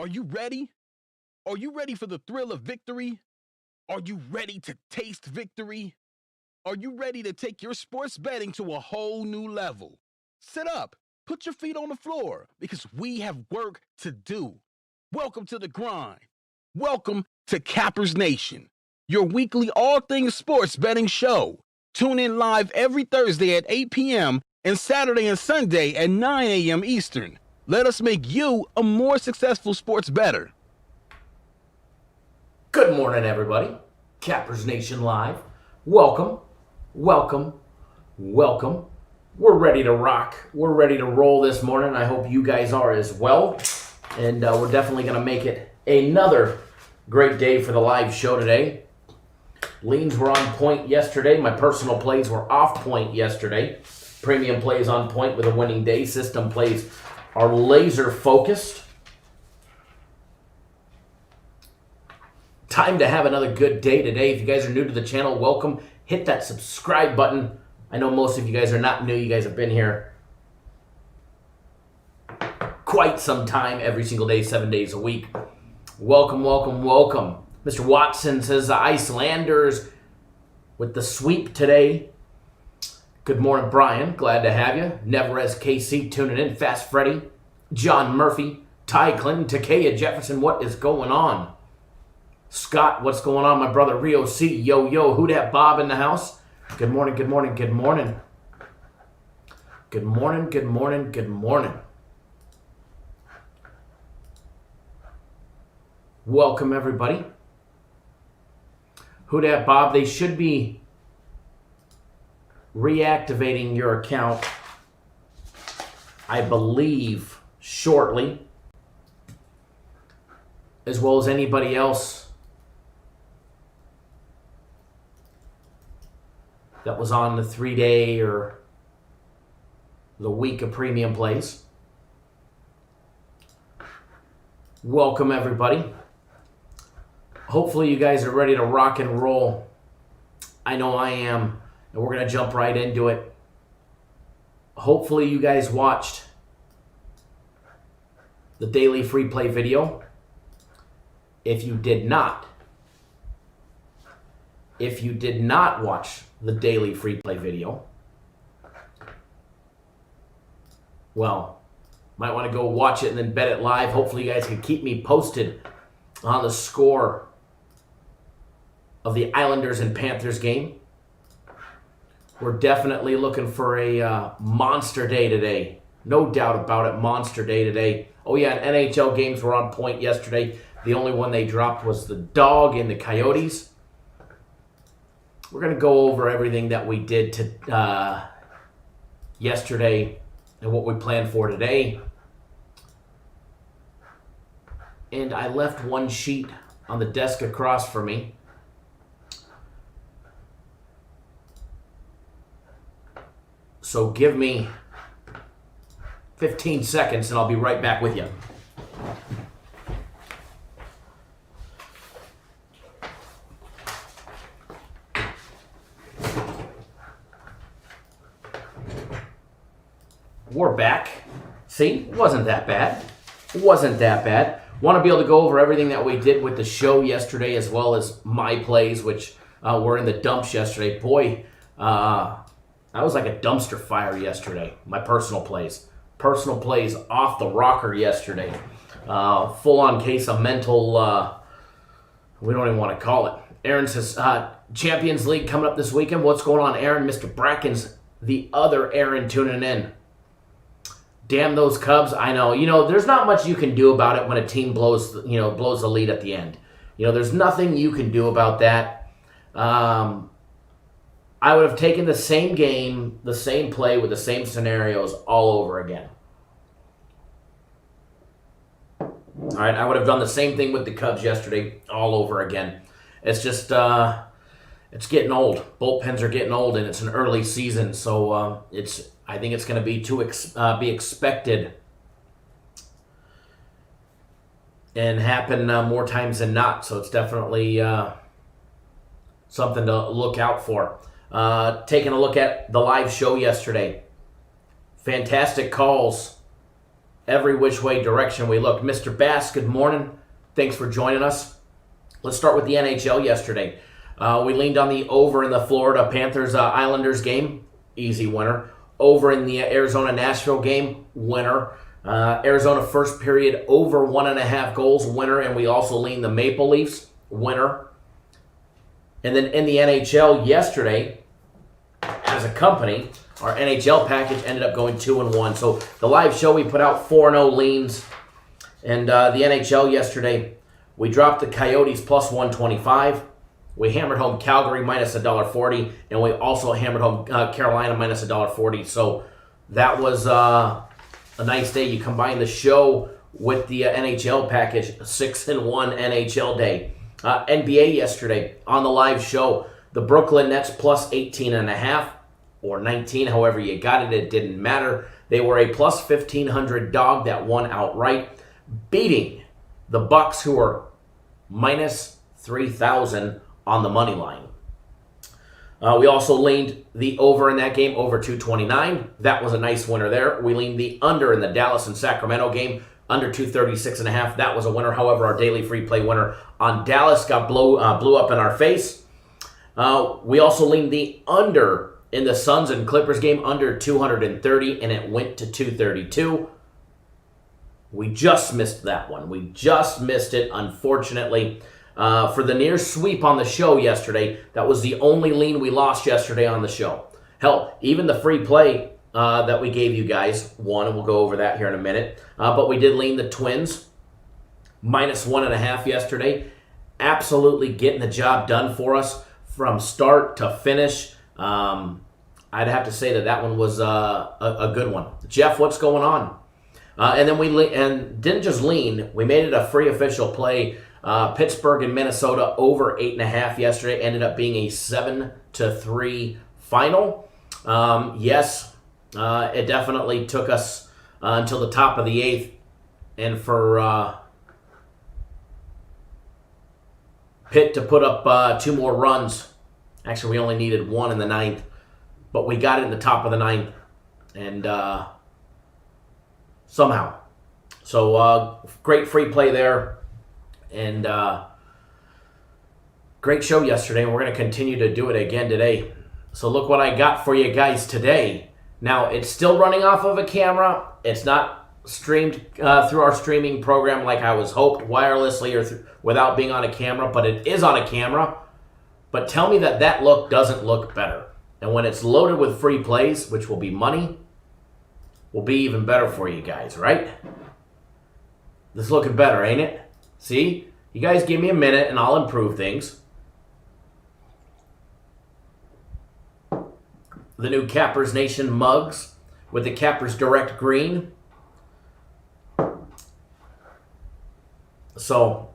Are you ready? Are you ready for the thrill of victory? Are you ready to taste victory? Are you ready to take your sports betting to a whole new level? Sit up, put your feet on the floor, because we have work to do. Welcome to the grind. Welcome to Cappers Nation, your weekly all things sports betting show. Tune in live every Thursday at 8 p.m. and Saturday and Sunday at 9 a.m. Eastern. Let us make you a more successful sports bettor. Good morning, everybody. Cappers Nation Live. Welcome, welcome, welcome. We're ready to rock. We're ready to roll this morning. I hope you guys are as well. And we're definitely going to make it another great day for the live show today. Leans were on point yesterday. My personal plays were off point yesterday. Premium plays on point with a winning day. System plays are laser focused. Time to have another good day today. If you guys are new to the channel, welcome. Hit that subscribe button. I know most of you guys are not new. You guys have been here quite some time, every single day, 7 days a week. Welcome, welcome, welcome. Mr. Watson says the Icelanders with the sweep today. Good morning, Brian. Glad to have you. Neverez KC tuning in. Fast Freddy, John Murphy, Ty Clinton, Takea Jefferson. What is going on? Scott, what's going on, my brother? Rio C, yo, yo. Who dat? Bob in the house? Good morning, good morning, good morning. Good morning, good morning, good morning. Welcome, everybody. Who dat, Bob? They should be reactivating your account, I believe, shortly, as well as anybody else that was on the 3-day or the week of premium plays. Welcome, everybody. Hopefully you guys are ready to rock and roll. I know I am. And we're going to jump right into it. Hopefully you guys watched the daily free play video. If you did not watch the daily free play video, well, might want to go watch it and then bet it live. Hopefully you guys can keep me posted on the score of the Islanders and Panthers game. We're definitely looking for a monster day today. No doubt about it, monster day today. Oh yeah, and NHL games were on point yesterday. The only one they dropped was the Dog and the Coyotes. We're going to go over everything that we did to yesterday and what we planned for today. And I left one sheet on the desk across from me. So give me 15 seconds and I'll be right back with you. We're back. See, it wasn't that bad. It wasn't that bad. Want to be able to go over everything that we did with the show yesterday, as well as my plays, which were in the dumps yesterday. Boy, I was like a dumpster fire yesterday. My personal plays. Personal plays off the rocker yesterday. Full-on case of mental, we don't even want to call it. Aaron says, Champions League coming up this weekend. What's going on, Aaron? Mr. Bracken's the other Aaron tuning in. Damn those Cubs. I know. You know, there's not much you can do about it when a team blows the lead at the end. You know, there's nothing you can do about that. I would have taken the same game, the same play with the same scenarios all over again. All right, I would have done the same thing with the Cubs yesterday all over again. It's just, it's getting old. Bullpens are getting old, and it's an early season, so I think it's going to be expected and happen more times than not. So it's definitely something to look out for. Taking a look at the live show yesterday. Fantastic calls every which way direction we look. Mr. Bass, good morning. Thanks for joining us. Let's start with the NHL yesterday. We leaned on the over in the Florida Panthers-Islanders game. Easy winner. Over in the Arizona-Nashville game. Winner. Arizona first period over 1.5 goals. Winner. And we also leaned the Maple Leafs. Winner. And then in the NHL yesterday, as a company, our NHL package ended up going 2-1. So the live show, we put out 4-0 leans. And the NHL yesterday, we dropped the Coyotes plus 125. We hammered home Calgary minus $1.40. And we also hammered home Carolina minus $1.40. So that was a nice day. You combine the show with the NHL package, 6-1 NHL day. NBA yesterday on the live show, the Brooklyn Nets plus 18.5 or 19, however you got it. It didn't matter. They were a plus 1,500 dog that won outright, beating the Bucks, who were minus 3,000 on the money line. We also leaned the over in that game, over 229. That was a nice winner there. We leaned the under in the Dallas and Sacramento game, under 236.5. That was a winner. However, our daily free play winner on Dallas got blew up in our face. We also leaned the under in the Suns and Clippers game, under 230, and it went to 232. We just missed that one. We just missed it, unfortunately. For the near sweep on the show yesterday, that was the only lean we lost yesterday on the show. Hell, even the free play that we gave you guys won, and we'll go over that here in a minute. But we did lean the Twins, minus 1.5 yesterday. Absolutely getting the job done for us from start to finish. I'd have to say that one was a good one. Jeff, what's going on? And then we didn't just lean. We made it a free official play. Pittsburgh and Minnesota over 8.5 yesterday. Ended up being a 7-3 final. Yes, it definitely took us until the top of the 8th. And for Pitt to put up 2 more runs. Actually, we only needed 1 in the 9th. But we got it in the top of the 9th. And somehow. So great free play there. And great show yesterday. And we're going to continue to do it again today. So look what I got for you guys today. Now, it's still running off of a camera. It's not streamed through our streaming program like I was hoped, wirelessly or without being on a camera. But it is on a camera. But tell me that look doesn't look better. And when it's loaded with free plays, which will be money, will be even better for you guys, right? This is looking better, ain't it? See? You guys give me a minute and I'll improve things. The new Cappers Nation mugs with the Cappers Direct Green. So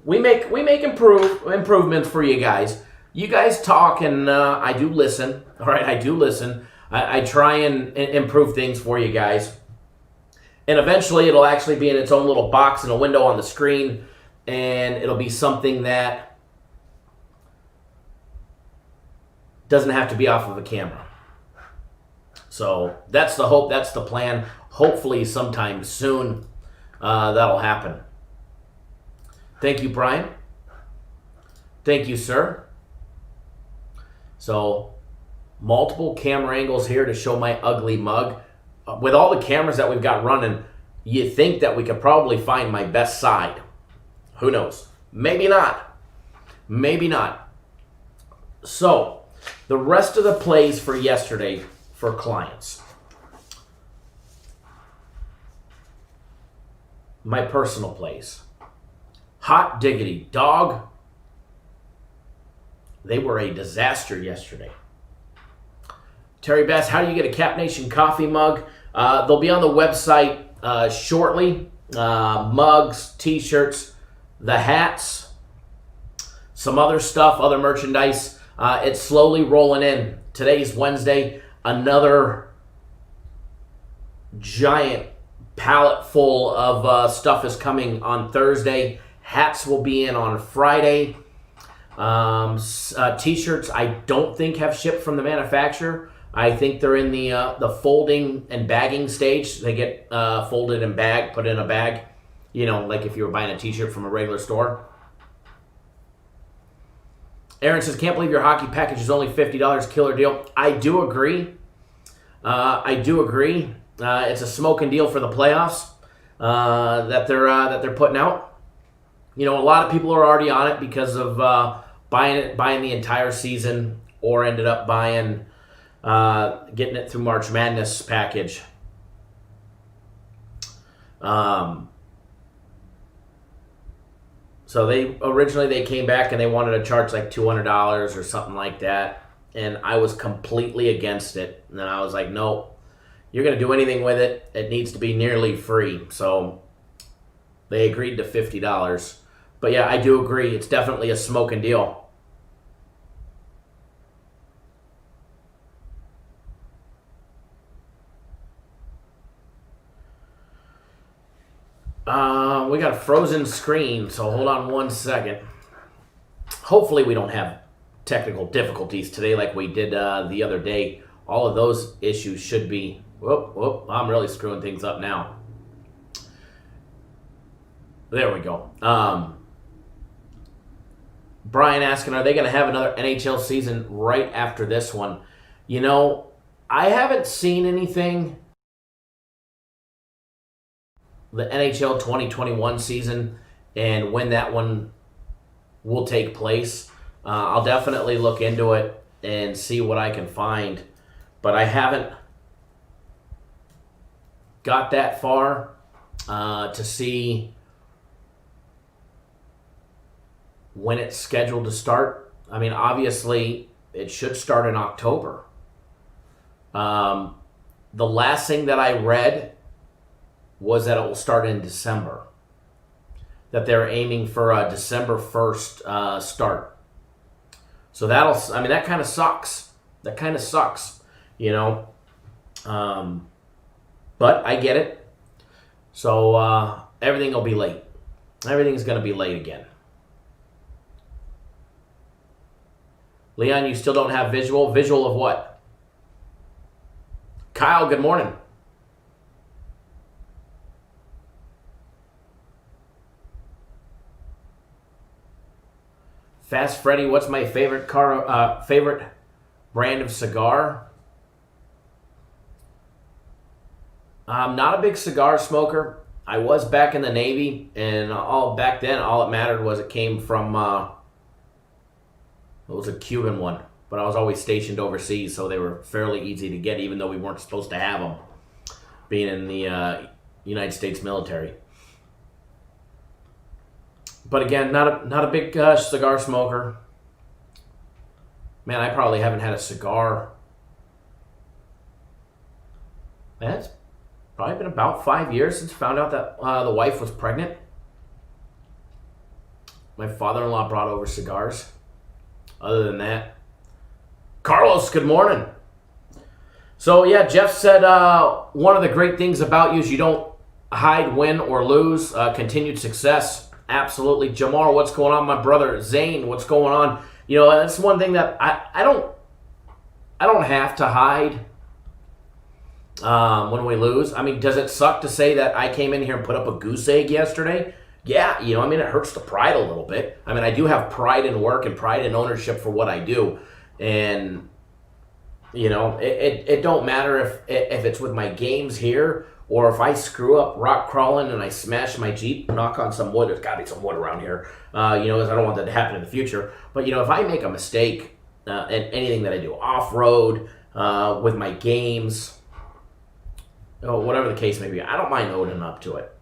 we make improvements for you guys. You guys talk and I do listen. All right, I do listen. I try and improve things for you guys. And eventually it'll actually be in its own little box and a window on the screen. And it'll be something that doesn't have to be off of a camera. So that's the hope. That's the plan. Hopefully sometime soon that'll happen. Thank you, Brian. Thank you, sir. So multiple camera angles here to show my ugly mug. With all the cameras that we've got running, you think that we could probably find my best side. Who knows? Maybe not. Maybe not. So, the rest of the plays for yesterday for clients. My personal plays. Hot diggity dog. They were a disaster yesterday. Terry Bass, how do you get a Cap Nation coffee mug? They'll be on the website shortly. Mugs, t-shirts, the hats, some other stuff, other merchandise. It's slowly rolling in. Today's Wednesday. Another giant pallet full of stuff is coming on Thursday. Hats will be in on Friday. T-shirts I don't think have shipped from the manufacturer. I think they're in the folding and bagging stage. They get folded and bagged, put in a bag. Like if you were buying a T-shirt from a regular store. Aaron says, can't believe your hockey package is only $50. Killer deal. I do agree. It's a smoking deal for the playoffs that they're putting out. A lot of people are already on it because of buying the entire season, or ended up buying getting it through March Madness package. So they came back and they wanted to charge like $200 or something like that, and I was completely against it. And I was like, no, you're going to do anything with it, it needs to be nearly free. So they agreed to $50. But yeah, I do agree. It's definitely a smoking deal. We got a frozen screen, so hold on one second. Hopefully we don't have technical difficulties today like we did the other day. All of those issues should be... Whoop, I'm really screwing things up now. There we go. Brian asking, are they going to have another NHL season right after this one? I haven't seen anything... the NHL 2021 season and when that one will take place. I'll definitely look into it and see what I can find. But I haven't got that far to see when it's scheduled to start. I mean, obviously, it should start in October. The last thing that I read was that it will start in December. That they're aiming for a December 1st start. So that kind of sucks. That kind of sucks, But I get it. So everything will be late. Everything's going to be late again. Leon, you still don't have visual? Visual of what? Kyle, good morning. Fast Freddy, what's my favorite favorite brand of cigar? I'm not a big cigar smoker. I was back in the Navy, and back then all it mattered was it came from it was a Cuban one, but I was always stationed overseas, so they were fairly easy to get, even though we weren't supposed to have them, being in the United States military. But again, not a big cigar smoker. Man, I probably haven't had a cigar. Man, it's probably been about 5 years since I found out that the wife was pregnant. My father-in-law brought over cigars. Other than that, Carlos, good morning. So yeah, Jeff said one of the great things about you is you don't hide, win, or lose. Continued success. Absolutely. Jamar, what's going on? My brother Zane, what's going on? That's one thing that I don't have to hide when we lose. I mean, does it suck to say that I came in here and put up a goose egg yesterday? Yeah, it hurts the pride a little bit. I mean, I do have pride in work and pride in ownership for what I do. And, it don't matter if it's with my games here, or if I screw up rock crawling and I smash my Jeep, knock on some wood. There's got to be some wood around here, because I don't want that to happen in the future. But, if I make a mistake in anything that I do, off-road, with my games, whatever the case may be, I don't mind owning up to it.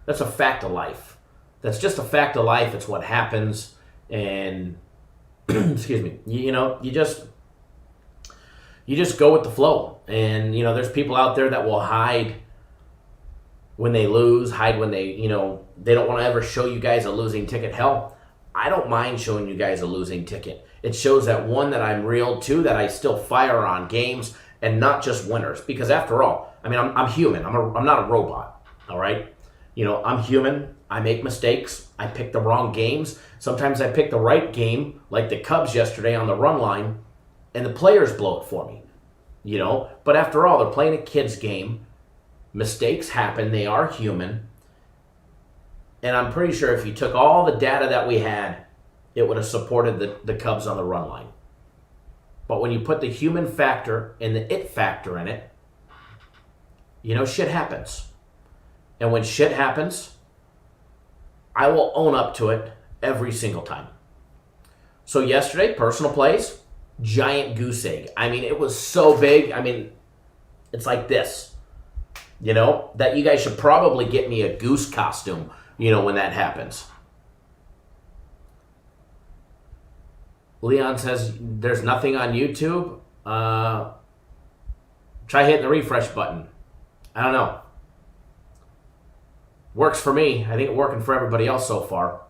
That's a fact of life. That's just a fact of life. It's what happens. And, excuse me, you just go with the flow. And, there's people out there that will hide when they lose, hide when they don't want to ever show you guys a losing ticket. Hell, I don't mind showing you guys a losing ticket. It shows that, one, that I'm real, two, that I still fire on games and not just winners. Because after all, I mean, I'm human. I'm not a robot, all right? I'm human. I make mistakes. I pick the wrong games. Sometimes I pick the right game, like the Cubs yesterday on the run line, and the players blow it for me. But after all, they're playing a kid's game. Mistakes happen. They are human. And I'm pretty sure if you took all the data that we had, it would have supported the Cubs on the run line. But when you put the human factor and the it factor in it, shit happens. And when shit happens, I will own up to it every single time. So yesterday, personal plays, giant goose egg. It was so big. It's like this. That you guys should probably get me a goose costume, when that happens. Leon says there's nothing on YouTube. Try hitting the refresh button. I don't know. Works for me. I think it's working for everybody else so far.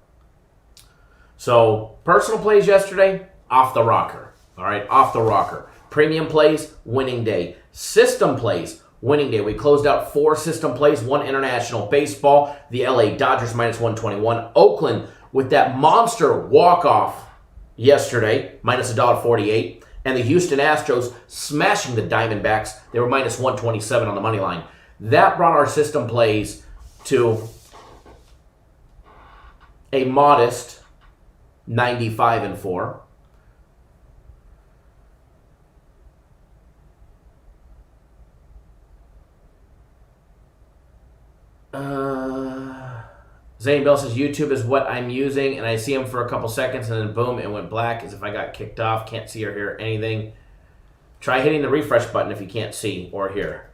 So, personal plays yesterday, off the rocker. All right, off the rocker. Premium plays, winning day. System plays, winning day. We closed out 4 system plays, 1 international baseball. The LA Dodgers minus 121. Oakland with that monster walk-off yesterday, minus $1.48. And the Houston Astros smashing the Diamondbacks. They were minus 127 on the money line. That brought our system plays to a modest 95-4. Zane Bell says YouTube is what I'm using, and I see him for a couple seconds, and then boom, it went black as if I got kicked off. Can't see or hear anything. Try hitting the refresh button if you can't see or hear.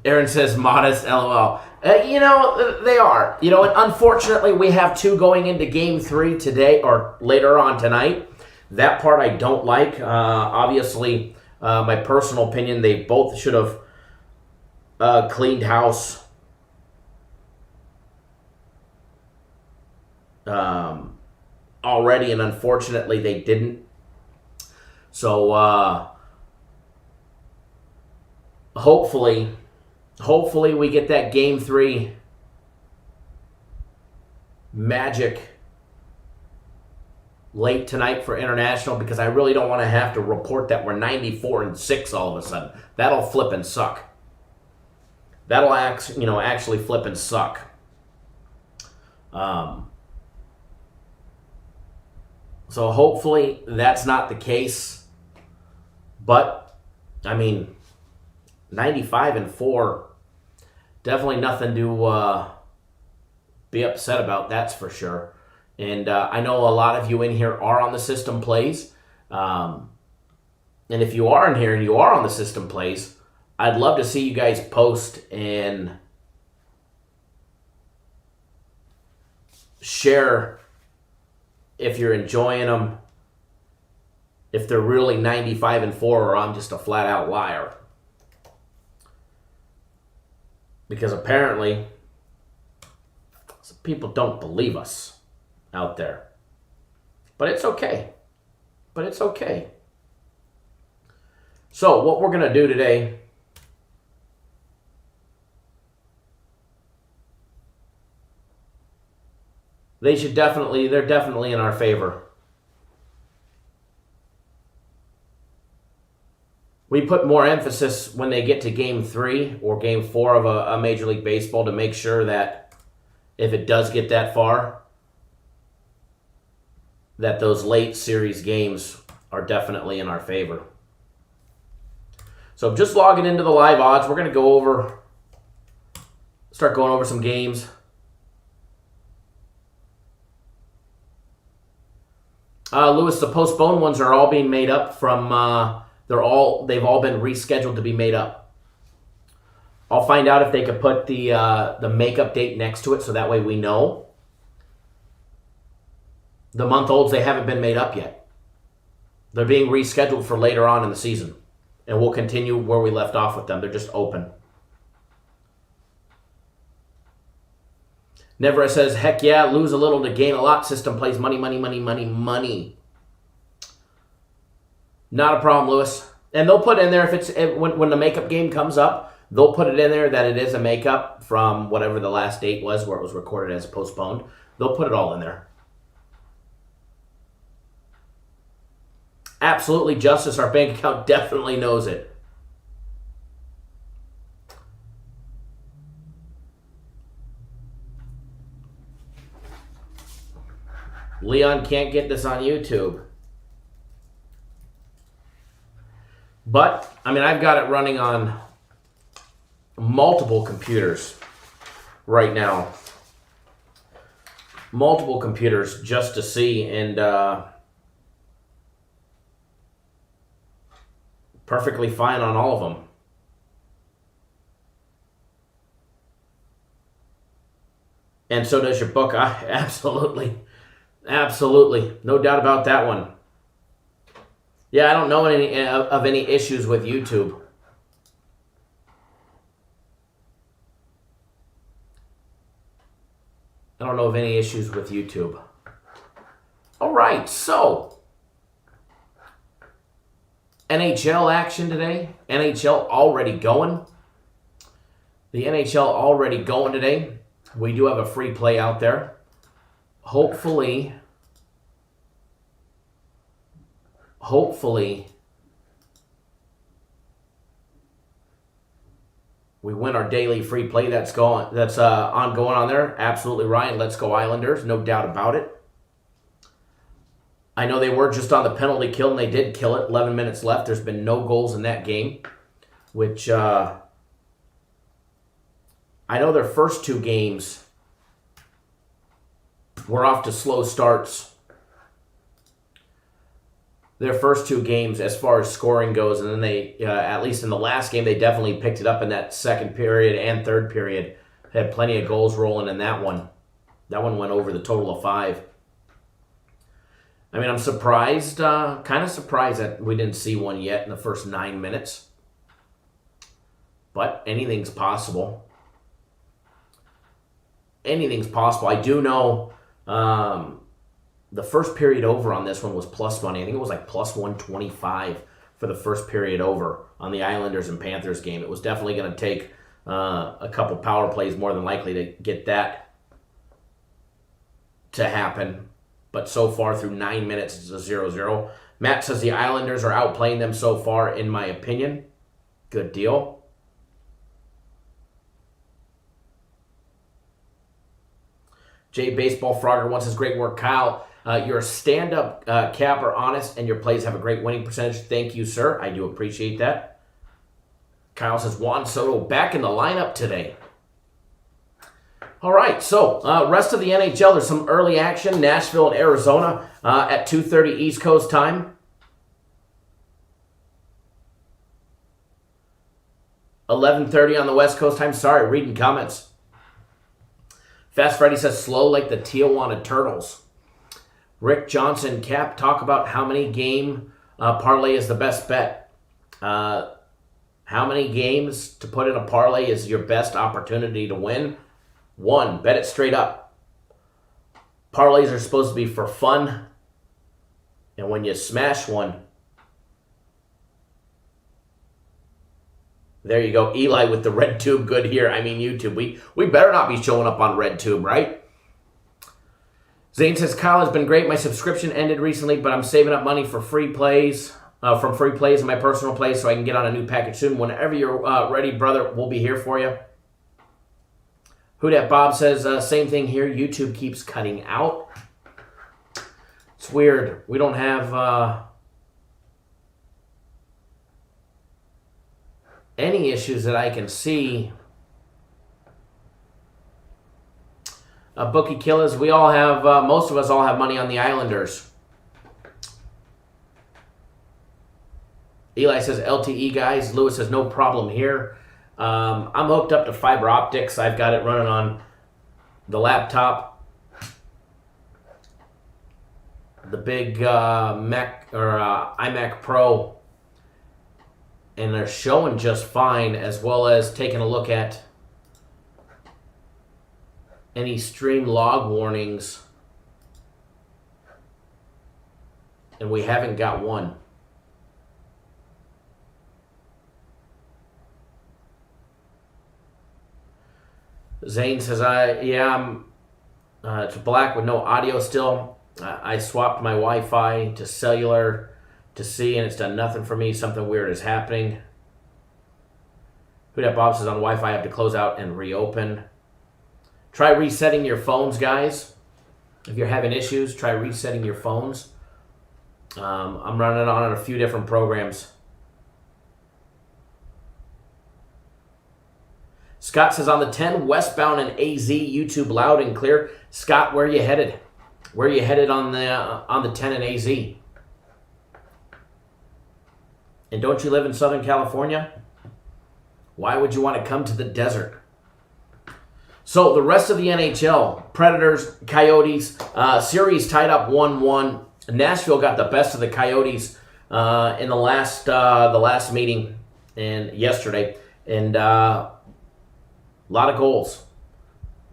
Aaron says modest, LOL. They are. And unfortunately, we have 2 going into Game 3 today or later on tonight. That part I don't like. Obviously, my personal opinion, they both should have cleaned house already, and unfortunately, they didn't. So, hopefully we get that Game 3 magic late tonight for international, because I really don't want to have to report that we're 94-6 all of a sudden. That'll flip and suck. That'll actually flip and suck. So hopefully that's not the case. But 95-4, definitely nothing to be upset about, that's for sure. And I know a lot of you in here are on the system plays. And if you are in here and you are on the system plays, I'd love to see you guys post and share if you're enjoying them, if they're really 95-4, or I'm just a flat-out liar. Because apparently, some people don't believe us out there. But it's okay. So, what we're going to do today, they're definitely in our favor. We put more emphasis when they get to Game 3 or Game 4 of a Major League Baseball to make sure that if it does get that far, that those late series games are definitely in our favor. So just logging into the live odds, we're going to start going over some games. Lewis, the postponed ones are all being made up from, they've all been rescheduled to be made up. I'll find out if they could put the makeup date next to it so that way we know. The month-olds, they haven't been made up yet. They're being rescheduled for later on in the season. And we'll continue where we left off with them. They're just open. Never says, heck yeah, lose a little to gain a lot. System plays money. Not a problem, Lewis. And they'll put in there, when the makeup game comes up, they'll put it in there that it is a makeup from whatever the last date was where it was recorded as postponed. They'll put it all in there. Absolutely, Justice. Our bank account definitely knows it. Leon can't get this on YouTube. But, I mean, I've got it running on multiple computers right now. Multiple computers just to see, and perfectly fine on all of them. And so does your book. Absolutely. Absolutely. No doubt about that one. Yeah, I don't know of any issues with YouTube. I don't know of any issues with YouTube. All right, so NHL action today. NHL already going. The NHL already going today. We do have a free play out there. Hopefully, we win our daily free play that's ongoing on there. Absolutely, Ryan. Let's go Islanders. No doubt about it. I know they were just on the penalty kill, and they did kill it. 11 minutes left. There's been no goals in that game, which I know their first two games were off to slow starts. Their first two games as far as scoring goes, and then they, at least in the last game, they definitely picked it up in that second period and third period. Had plenty of goals rolling in that one. That one went over the total of 5. I mean, I'm surprised, kind of surprised that we didn't see one yet in the first 9 minutes. But anything's possible. Anything's possible. I do know the first period over on this one was plus money. I think it was like plus 125 for the first period over on the Islanders and Panthers game. It was definitely going to take a couple power plays more than likely to get that to happen. But so far through 9 minutes, it's a 0-0. Matt says the Islanders are outplaying them so far, in my opinion. Good deal. Jay Baseball Frogger wants his great work. Kyle, you're a stand-up capper, honest, and your plays have a great winning percentage. Thank you, sir. I do appreciate that. Kyle says Juan Soto back in the lineup today. All right, so rest of the NHL, there's some early action. Nashville and Arizona at 2:30 East Coast time. $11:30 on the West Coast time. Sorry, reading comments. Fast Freddy says slow like the Tijuana Turtles. Rick Johnson, Cap, talk about how many game parlay is the best bet. How many games to put in a parlay is your best opportunity to win? 1, bet it straight up. Parlays are supposed to be for fun. And when you smash one, there you go. Eli with the red tube. Good here. I mean, YouTube. We better not be showing up on red tube, right? Zane says, Kyle has been great. My subscription ended recently, but I'm saving up money for free plays, from free plays and my personal plays so I can get on a new package soon. Whenever you're ready, brother, we'll be here for you. Who Dat Bob says, same thing here. YouTube keeps cutting out. It's weird. We don't have any issues that I can see. Bookie Killers, we all have, most of us all have money on the Islanders. Eli says, LTE guys. Lewis says, no problem here. I'm hooked up to fiber optics. I've got it running on the laptop. The big Mac or iMac Pro. And they're showing just fine, as well as taking a look at any stream log warnings. And we haven't got one. Zane says, I'm it's black with no audio still. I swapped my Wi-Fi to cellular to see, and it's done nothing for me. Something weird is happening. Who that Bob says on Wi-Fi I have to close out and reopen. Try resetting your phones, guys. If you're having issues, try resetting your phones. I'm running on a few different programs. Scott says on the 10 westbound and AZ, YouTube loud and clear. Scott, where are you headed? Where are you headed on the 10 and AZ? And don't you live in Southern California? Why would you want to come to the desert? So the rest of the NHL, Predators, Coyotes, series tied up 1-1. Nashville got the best of the Coyotes in the last meeting and yesterday, and a lot of goals.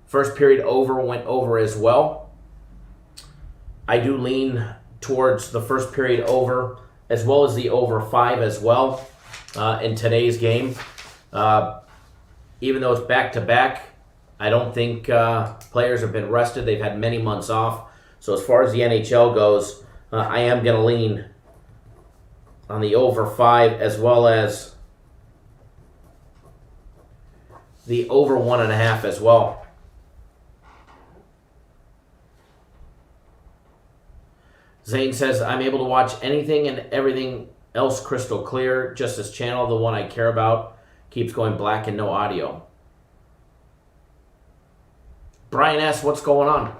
First period went over as well. I do lean towards the first period over, as well as the over 5 as well in today's game. Even though it's back-to-back, I don't think players have been rested. They've had many months off. So as far as the NHL goes, I am going to lean on the over 5 as well as the over 1.5 as well. Zane says, I'm able to watch anything and everything else crystal clear. Just this channel, the one I care about, keeps going black and no audio. Brian asks, what's going on?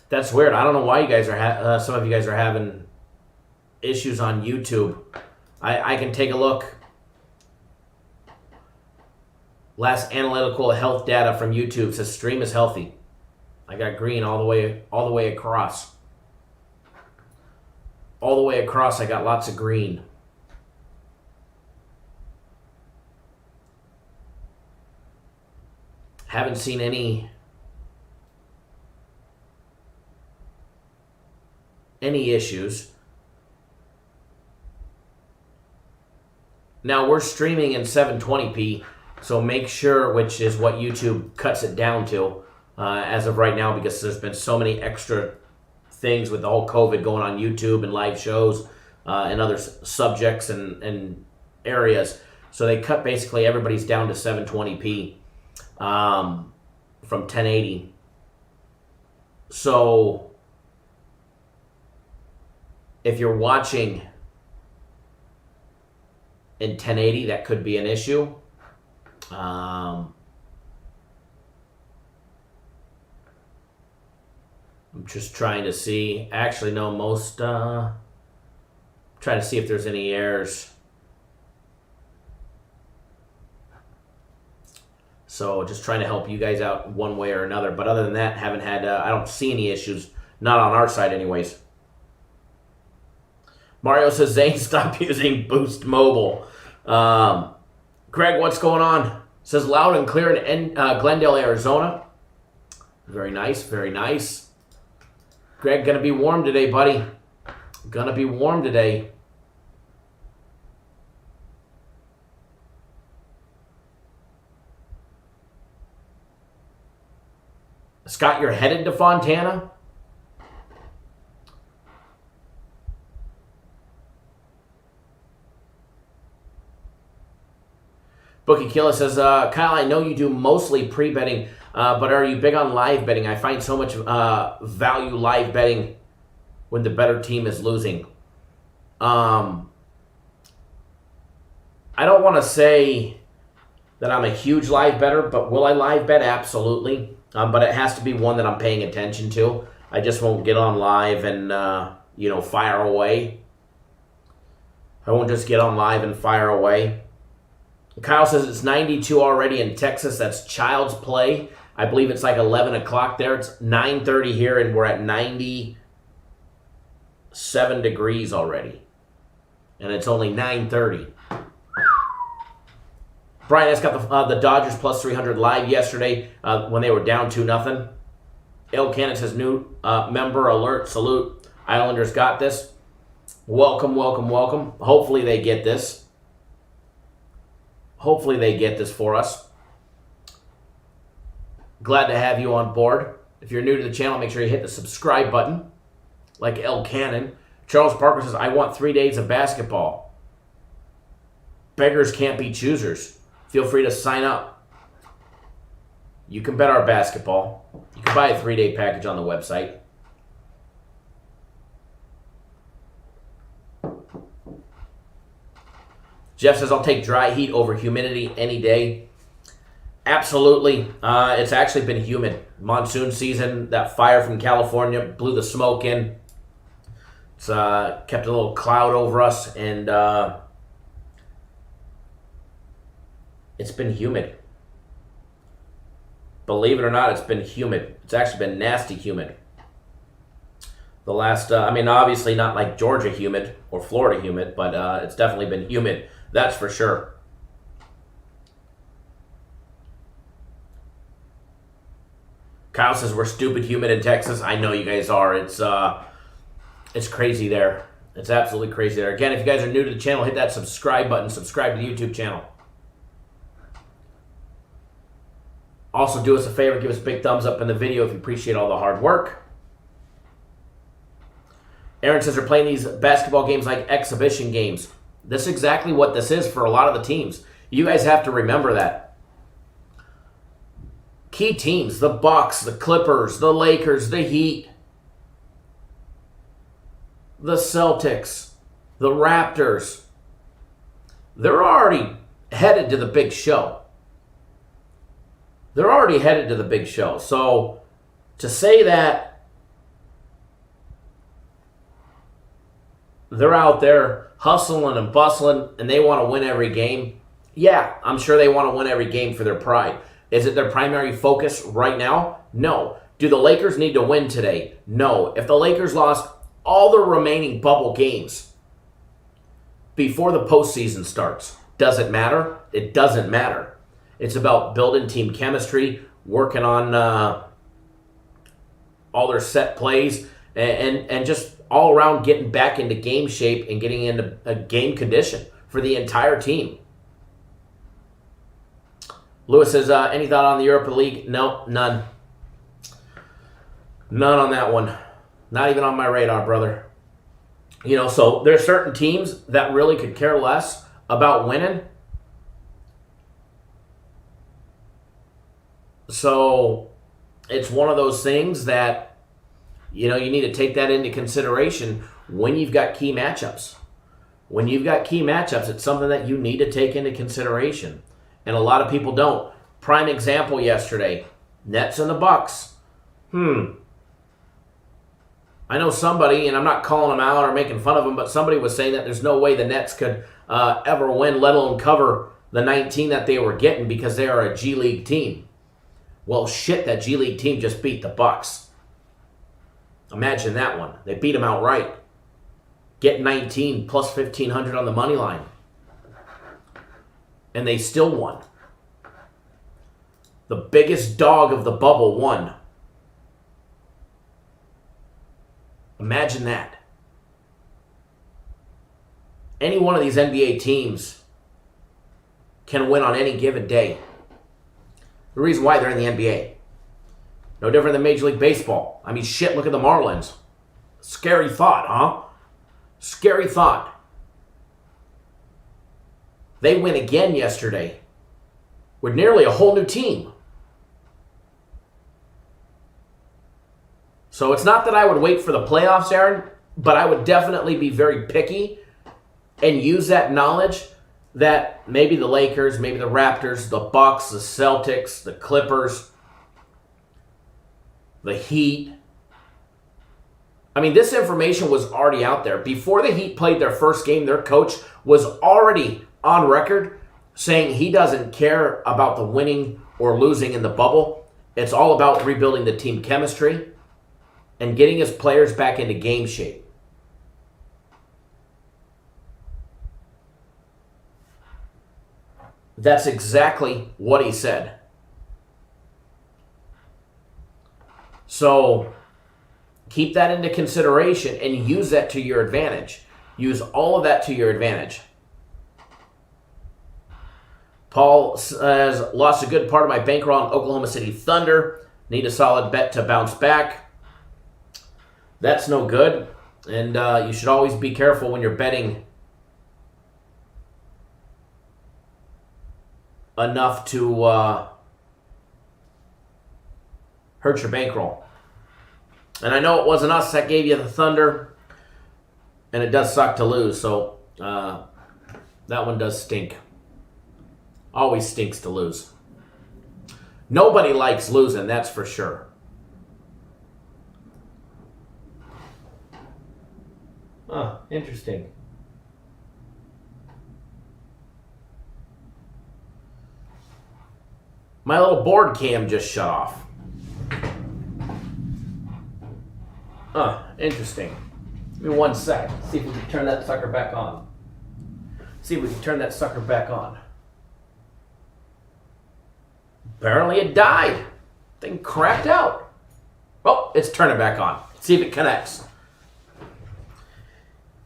That's weird. I don't know why you guys are some of you guys are having issues on YouTube. I can take a look. Last analytical health data from YouTube says stream is healthy. I got green all the way across. All the way across, I got lots of green. Haven't seen any issues. Now we're streaming in 720p, so make sure, which is what YouTube cuts it down to as of right now, because there's been so many extra things with the whole COVID going on YouTube and live shows and other subjects and areas. So they cut basically everybody's down to 720p from 1080. So if you're watching in 1080, that could be an issue. I'm just trying to see. Actually, no, trying to see if there's any errors. So just trying to help you guys out one way or another. But other than that, haven't had, I don't see any issues. Not on our side anyways. Mario says, Zane, stop using Boost Mobile. Greg, what's going on? Says loud and clear in Glendale, Arizona. Very nice, very nice. Greg, gonna be warm today, buddy. Gonna be warm today. Scott, you're headed to Fontana? Bookie Killa says, Kyle, I know you do mostly pre-betting, but are you big on live betting? I find so much value live betting when the better team is losing. I don't want to say that I'm a huge live bettor, but will I live bet? Absolutely. But it has to be one that I'm paying attention to. I just won't get on live and, fire away. I won't just get on live and fire away. Kyle says it's 92 already in Texas. That's child's play. I believe it's like 11 o'clock there. It's 9:30 here, and we're at 97 degrees already. And it's only 9:30. Brian has got the Dodgers plus 300 live yesterday when they were down 2-0. Il Cannon says, new member alert, salute. Islanders got this. Welcome, welcome, welcome. Hopefully they get this. Hopefully they get this for us. Glad to have you on board. If you're new to the channel, make sure you hit the subscribe button, like L. Cannon. Charles Parker says, I want 3 days of basketball. Beggars can't be choosers. Feel free to sign up. You can bet our basketball. You can buy a 3-day package on the website. Jeff says, I'll take dry heat over humidity any day. Absolutely. It's actually been humid. Monsoon season, that fire from California blew the smoke in. It's kept a little cloud over us, and it's been humid. Believe it or not, it's been humid. It's actually been nasty humid. The last, obviously not like Georgia humid or Florida humid, but it's definitely been humid. That's for sure. Kyle says, we're stupid humid in Texas. I know you guys are. It's crazy there. It's absolutely crazy there. Again, if you guys are new to the channel, hit that subscribe button. Subscribe to the YouTube channel. Also, do us a favor. Give us a big thumbs up in the video if you appreciate all the hard work. Aaron says they're playing these basketball games like exhibition games. This is exactly what this is for a lot of the teams. You guys have to remember that. Key teams, the Bucks, the Clippers, the Lakers, the Heat, the Celtics, the Raptors, they're already headed to the big show. They're already headed to the big show. So to say that they're out there hustling and bustling and they want to win every game, yeah, I'm sure they want to win every game for their pride. Is it their primary focus right now? No. Do the Lakers need to win today? No. If the Lakers lost all the remaining bubble games before the postseason starts, does it matter? It doesn't matter. It's about building team chemistry, working on all their set plays, and just all around getting back into game shape and getting into a game condition for the entire team. Lewis says, any thought on the Europa League? No, none. None on that one. Not even on my radar, brother. You know, so there's certain teams that really could care less about winning. So it's one of those things that, you know, you need to take that into consideration when you've got key matchups. When you've got key matchups, it's something that you need to take into consideration. And a lot of people don't. Prime example yesterday, Nets and the Bucks. I know somebody, and I'm not calling them out or making fun of them, but somebody was saying that there's no way the Nets could ever win, let alone cover the 19 that they were getting because they are a G League team. Well, shit, that G League team just beat the Bucks. Imagine that one. They beat them outright. Get 19 plus 1,500 on the money line. And they still won. The biggest dog of the bubble won. Imagine that. Any one of these NBA teams can win on any given day. The reason why they're in the NBA. No different than Major League Baseball. I mean, shit, look at the Marlins. Scary thought, huh? Scary thought. They win again yesterday with nearly a whole new team. So it's not that I would wait for the playoffs, Aaron, but I would definitely be very picky and use that knowledge that maybe the Lakers, maybe the Raptors, the Bucks, the Celtics, the Clippers, the Heat. I mean, this information was already out there. Before the Heat played their first game, their coach was already on record saying he doesn't care about the winning or losing in the bubble. It's all about rebuilding the team chemistry and getting his players back into game shape. That's exactly what he said. So keep that into consideration and use that to your advantage. Use all of that to your advantage. Paul says, lost a good part of my bankroll on Oklahoma City Thunder. Need a solid bet to bounce back. That's no good. And you should always be careful when you're betting enough to hurt your bankroll. And I know it wasn't us that gave you the Thunder, and it does suck to lose, so that one does stink. Always stinks to lose. Nobody likes losing, that's for sure. Huh, interesting. My little board cam just shut off. Huh, interesting. Give me 1 sec. See if we can turn that sucker back on. Apparently it died. Thing cracked out. Oh, it's turning back on. See if it connects.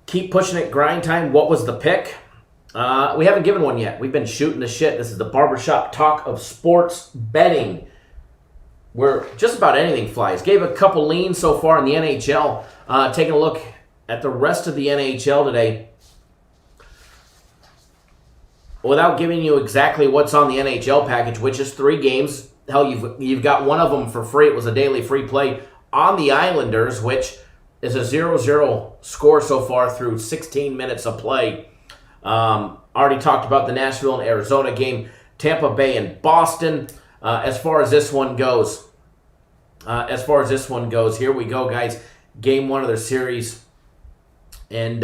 Keep pushing it, grind time. What was the pick? We haven't given one yet. We've been shooting the shit. This is the barbershop talk of sports betting, where just about anything flies. Gave a couple leans so far in the NHL. Taking a look at the rest of the NHL today. Without giving you exactly what's on the NHL package, which is 3 games. Hell, you've got one of them for free. It was a daily free play on the Islanders, which is a 0-0 score so far through 16 minutes of play. Already talked about the Nashville and Arizona game, Tampa Bay and Boston. As far as this one goes, here we go, guys. Game 1 of their series, and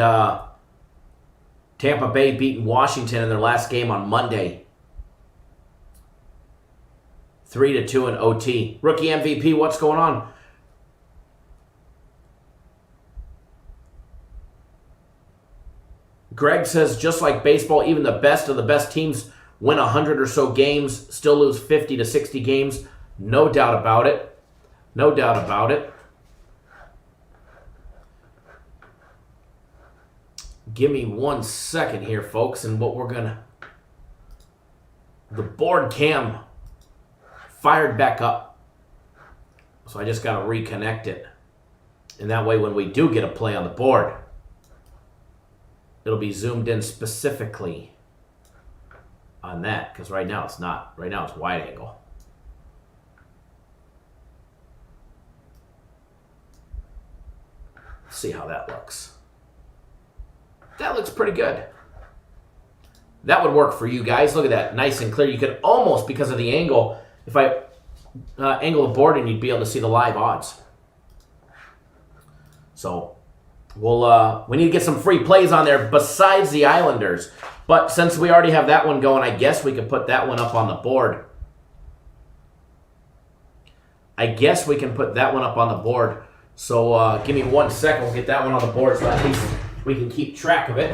Tampa Bay beating Washington in their last game on Monday, 3-2 in OT. Rookie MVP, what's going on? Greg says, just like baseball, even the best of the best teams win 100 or so games, still lose 50 to 60 games. No doubt about it. No doubt about it. Give me 1 second here, folks, and what we're going to... The board cam fired back up. So I just got to reconnect it. And that way when we do get a play on the board, it'll be zoomed in specifically on that, because right now it's not. Right now it's wide angle. Let's see how that looks. That looks pretty good. That would work for you guys. Look at that, nice and clear. You could almost, because of the angle, if I angle the board, and you'd be able to see the live odds. So we need to get some free plays on there besides the Islanders. But since we already have that one going, I guess we could put that one up on the board. So give me 1 second. We'll get that one on the board so at least we can keep track of it.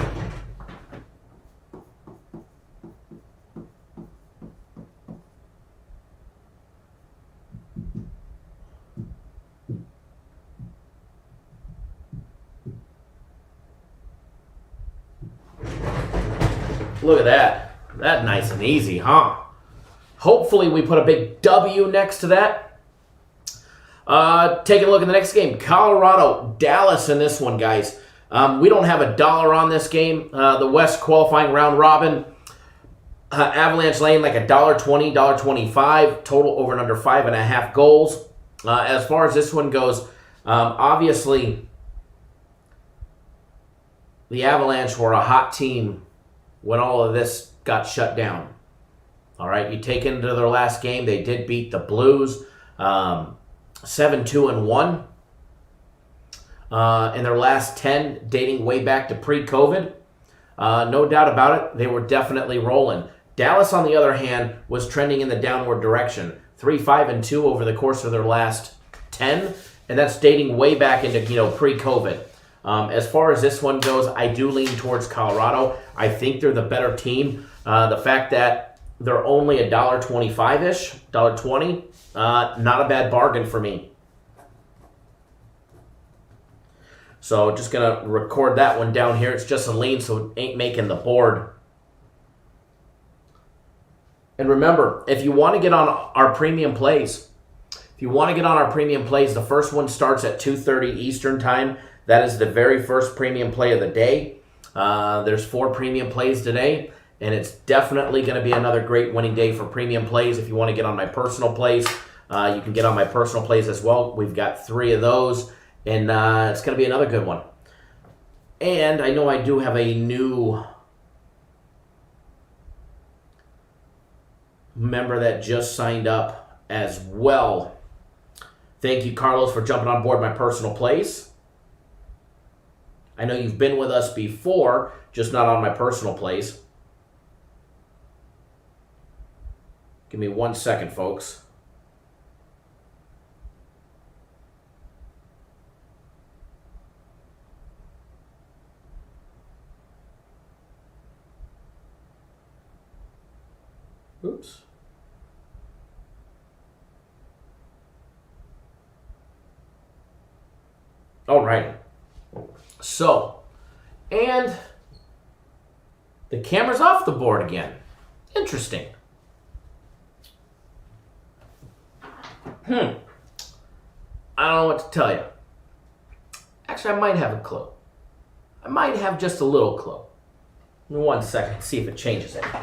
Look at that. That's nice and easy, huh? Hopefully we put a big W next to that. Taking a look at the next game. Colorado, Dallas in this one, guys. We don't have $1 on this game. The West qualifying round robin. Avalanche laying like $1.20, $1.25. Total over and under 5.5 goals. As far as this one goes, obviously the Avalanche were a hot team when all of this got shut down. All right, you take into their last game, they did beat the Blues 7-2-1. In their last 10, dating way back to pre-COVID. No doubt about it, they were definitely rolling. Dallas, on the other hand, was trending in the downward direction. 3-5-2 over the course of their last 10, and that's dating way back into pre-COVID. As far as this one goes, I do lean towards Colorado. I think they're the better team. The fact that they're only $1.25-ish, $1.20, not a bad bargain for me. So just going to record that one down here. It's just a lean, so it ain't making the board. And remember, if you want to get on our premium plays, the first one starts at 2:30 Eastern time. That is the very first premium play of the day. There's 4 premium plays today, and it's definitely going to be another great winning day for premium plays. If you want to get on my personal plays, you can get on my personal plays as well. We've got 3 of those, and it's going to be another good one. And I know I do have a new member that just signed up as well. Thank you, Carlos, for jumping on board my personal plays. I know you've been with us before, just not on my personal plays. Give me 1 second, folks. Oops. All right. So, and the camera's off the board again. Interesting. I don't know what to tell you. Actually, I might have a clue. I might have just a little clue. Give me 1 second, see if it changes anything.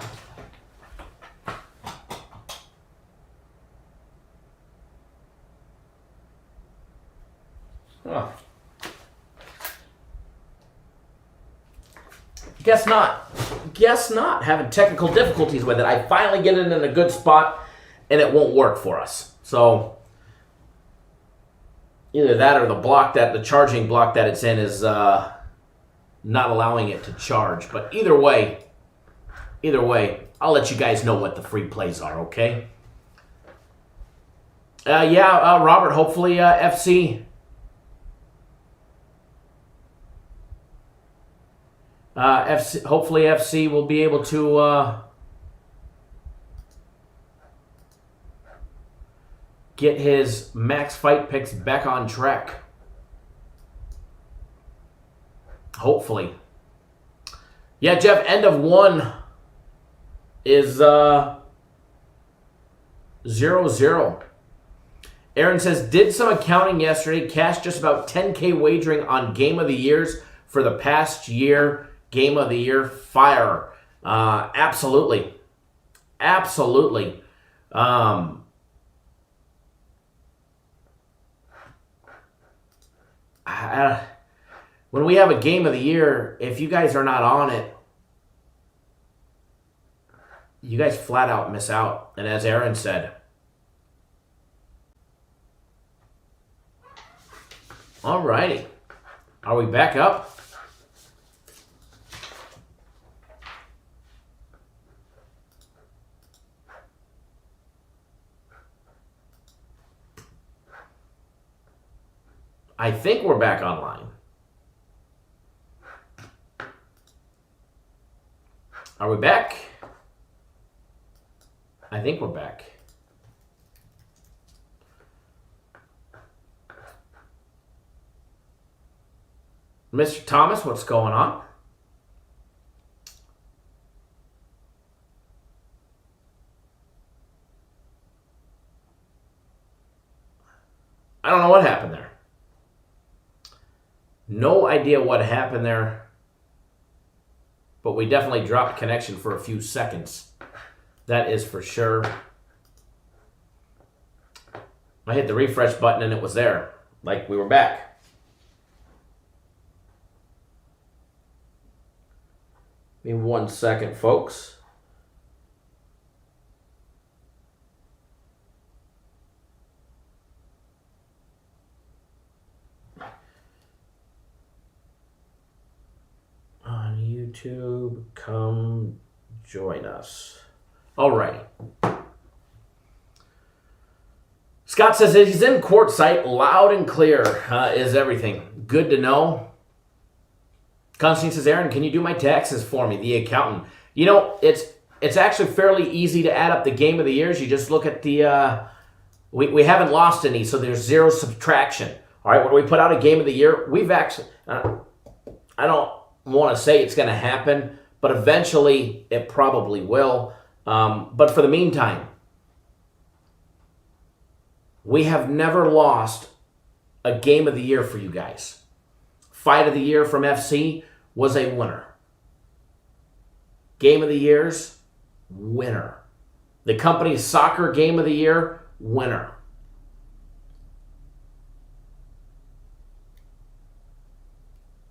Oh. Guess not. Guess not. Having technical difficulties with it. I finally get it in a good spot, and it won't work for us. So either that or the charging block that it's in is not allowing it to charge. But either way, I'll let you guys know what the free plays are, okay? Robert, hopefully FC. Hopefully FC will be able to get his max fight picks back on track. Hopefully. Yeah, Jeff, end of 1 is 0-0. Aaron says, did some accounting yesterday, cashed just about 10K wagering on Game of the Years for the past year. Game of the Year fire. Absolutely. When we have a Game of the Year, if you guys are not on it, you guys flat out miss out. And as Aaron said, alrighty. Are we back up? I think we're back online. Are we back? I think we're back. Mr. Thomas, what's going on? I don't know what happened there. No idea what happened there, but we definitely dropped connection for a few seconds. That is for sure. I hit the refresh button and it was there, like we were back. Give me 1 second, folks. YouTube, come join us. All righty. Scott says he's in quartzite, loud and clear is everything. Good to know. Constantine says, Aaron, can you do my taxes for me, the accountant? You know, it's actually fairly easy to add up the Game of the Years. You just look at the, we haven't lost any, so there's 0 subtraction. All right, when we put out a Game of the Year, we've actually, I don't want to say it's going to happen, but eventually it probably will. But for the meantime, we have never lost a game of the year for you guys. Fight of the year from FC was a winner. Game of the years, winner. The company's soccer game of the year, winner.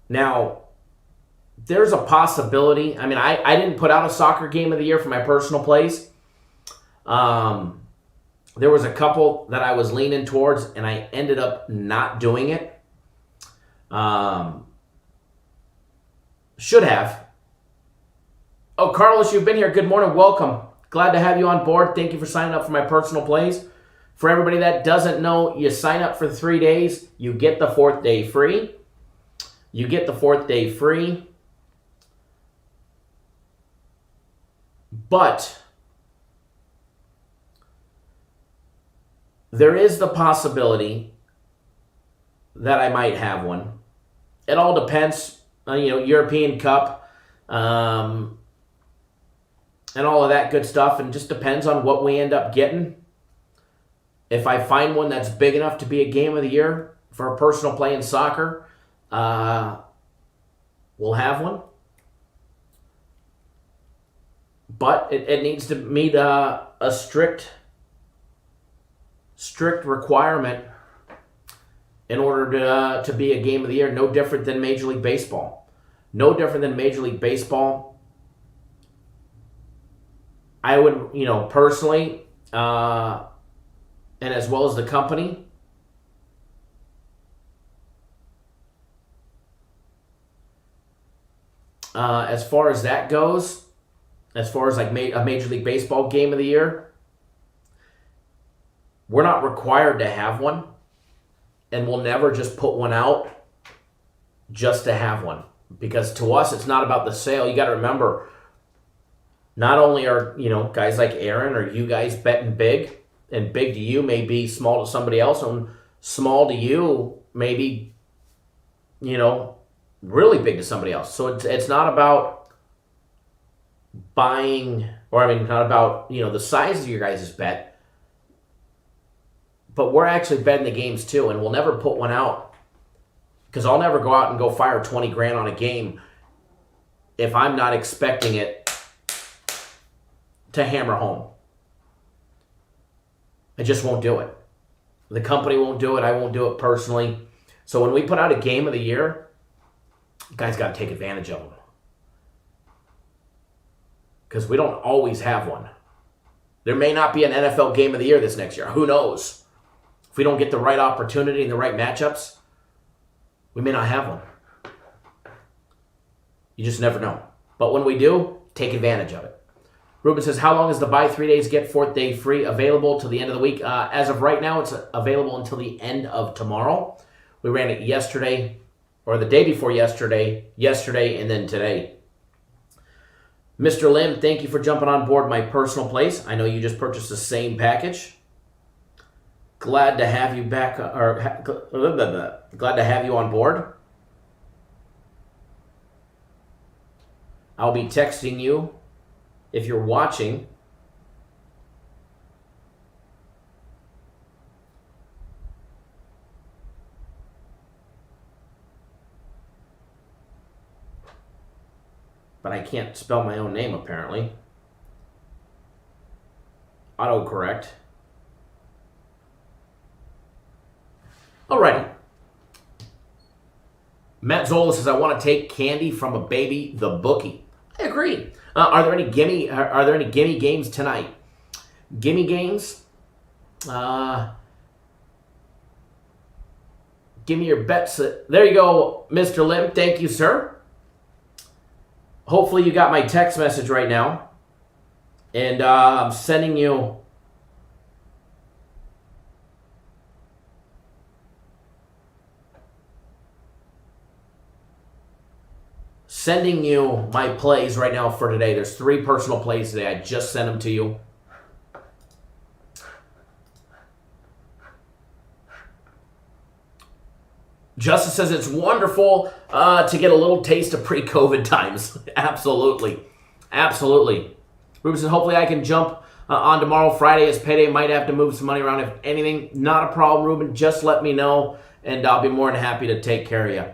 Now, there's a possibility. I mean, I didn't put out a soccer game of the year for my personal plays. There was a couple that I was leaning towards, and I ended up not doing it. Should have. Oh, Carlos, you've been here. Good morning. Welcome. Glad to have you on board. Thank you for signing up for my personal plays. For everybody that doesn't know, you sign up for 3 days. You get the 4th day free. You get the 4th day free. But there is the possibility that I might have one. It all depends on, European Cup, and all of that good stuff, and just depends on what we end up getting. If I find one that's big enough to be a game of the year for a personal play in soccer, we'll have one. But it needs to meet a strict requirement in order to be a game of the year. No different than Major League Baseball. No different than Major League Baseball. I would, personally, and as well as the company, as far as that goes, as far as like a Major League Baseball game of the year, we're not required to have one, and we'll never just put one out just to have one. Because to us, it's not about the sale. You got to remember, not only are, guys like Aaron or you guys betting big, and big to you may be small to somebody else, and small to you may be, really big to somebody else. So it's not about buying, not about, the size of your guys' bet, but we're actually betting the games too, and we'll never put one out, because I'll never go out and go fire 20 grand on a game if I'm not expecting it to hammer home. I just won't do it. The company won't do it. I won't do it personally. So when we put out a game of the year, you guys got to take advantage of them, because we don't always have one. There may not be an NFL game of the year this next year. Who knows? If we don't get the right opportunity and the right matchups, we may not have one. You just never know. But when we do, take advantage of it. Ruben says, how long is the buy 3 days, get 4th day free available till the end of the week? As of right now, it's available until the end of tomorrow. We ran it yesterday, or the day before yesterday, and then today. Mr. Lim, thank you for jumping on board my personal place. I know you just purchased the same package. Glad to have you back, glad to have you on board. I'll be texting you if you're watching. But I can't spell my own name, apparently. Autocorrect. Alrighty. Matt Zola says, I want to take candy from a baby, the bookie. I agree. Are there any gimme games tonight? Gimme games? Give me your bets. There you go, Mr. Lim. Thank you, sir. Hopefully you got my text message right now. And I'm sending you my plays right now for today. There's 3 personal plays today. I just sent them to you. Justice says it's wonderful to get a little taste of pre-COVID times. Absolutely. Absolutely. Ruben says, hopefully I can jump on tomorrow. Friday is payday. Might have to move some money around. If anything, not a problem, Ruben. Just let me know, and I'll be more than happy to take care of you.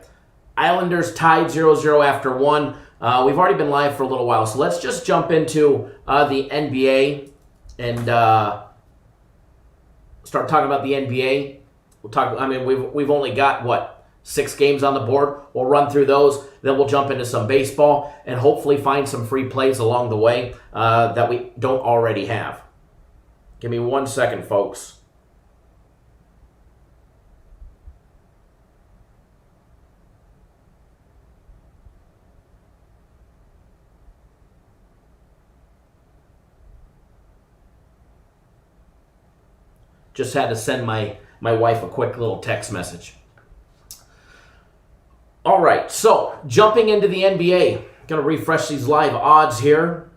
Islanders tied 0-0 after 1. We've already been live for a little while, so let's just jump into the NBA and start talking about the NBA. We'll talk. I mean, we've only got 6 games on the board. We'll run through those. Then we'll jump into some baseball and hopefully find some free plays along the way that we don't already have. Give me 1 second, folks. Just had to send my wife a quick little text message. All right, so jumping into the NBA. Going to refresh these live odds here,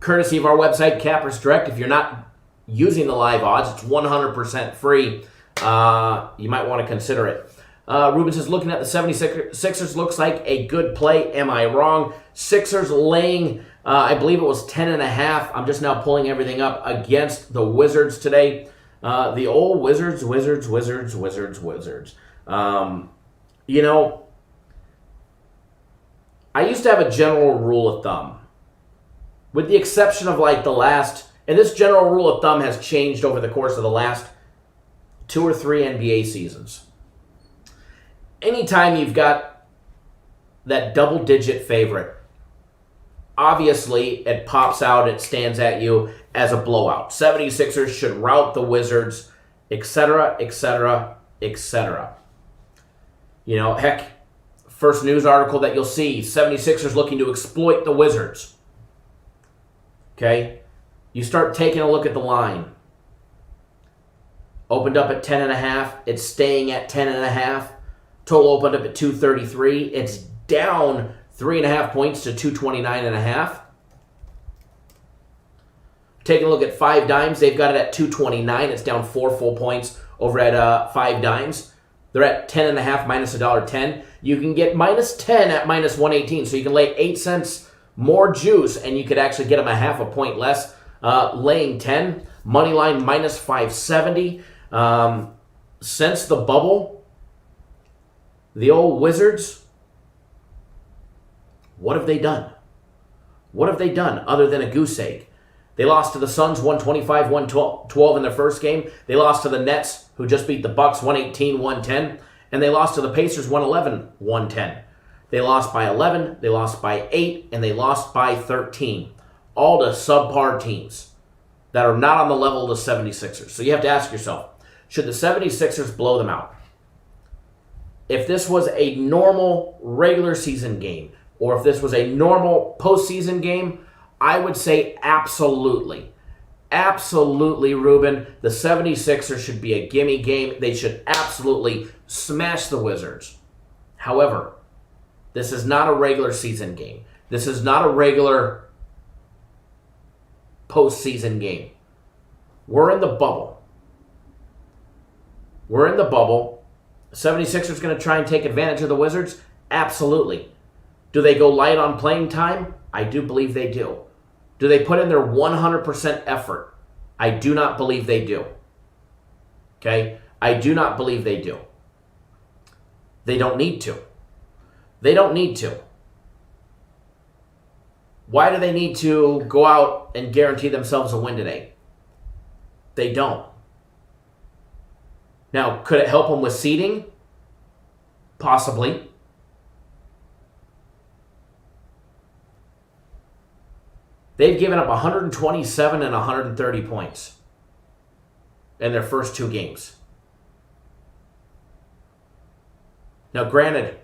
courtesy of our website, Cappers Direct. If you're not using the live odds, it's 100% free. You might want to consider it. Ruben says, looking at the 76ers looks like a good play. Am I wrong? Sixers laying, I believe it was 10.5. I'm just now pulling everything up against the Wizards today. The old Wizards. You know, I used to have a general rule of thumb, with the exception of like the last, and this general rule of thumb has changed over the course of the last 2 or 3 NBA seasons. Anytime you've got that double-digit favorite, obviously it pops out, it stands at you as a blowout. 76ers should rout the Wizards, etc., etc., etc. You know, heck, first news article that you'll see, 76ers looking to exploit the Wizards. Okay? You start taking a look at the line. Opened up at 10.5. It's staying at 10.5. Total opened up at 233. It's down 3.5 points to 229.5. Taking a look at 5 dimes, they've got it at 229. It's down 4 full points over at 5 dimes. They're at 10.5 minus $1.10. You can get minus 10 at minus 118. So you can lay 8 cents more juice, and you could actually get them a half a point less. Laying 10. Money line minus 570. Since the bubble, the old Wizards, what have they done? What have they done other than a goose egg? They lost to the Suns 125-112 in their first game. They lost to the Nets, who just beat the Bucks 118-110. And they lost to the Pacers 111-110. They lost by 11, they lost by 8, and they lost by 13. All to subpar teams that are not on the level of the 76ers. So you have to ask yourself, should the 76ers blow them out? If this was a normal regular season game, or if this was a normal postseason game, I would say absolutely. Absolutely, Ruben. The 76ers should be a gimme game. They should absolutely smash the Wizards. However, this is not a regular season game. This is not a regular postseason game. We're in the bubble. We're in the bubble. 76ers going to try and take advantage of the Wizards? Absolutely. Do they go light on playing time? I do believe they do. Do they put in their 100% effort? I do not believe they do. Okay? I do not believe they do. They don't need to. They don't need to. Why do they need to go out and guarantee themselves a win today? They don't. Now, could it help them with seeding? Possibly. They've given up 127 and 130 points in their first 2 games. Now, granted,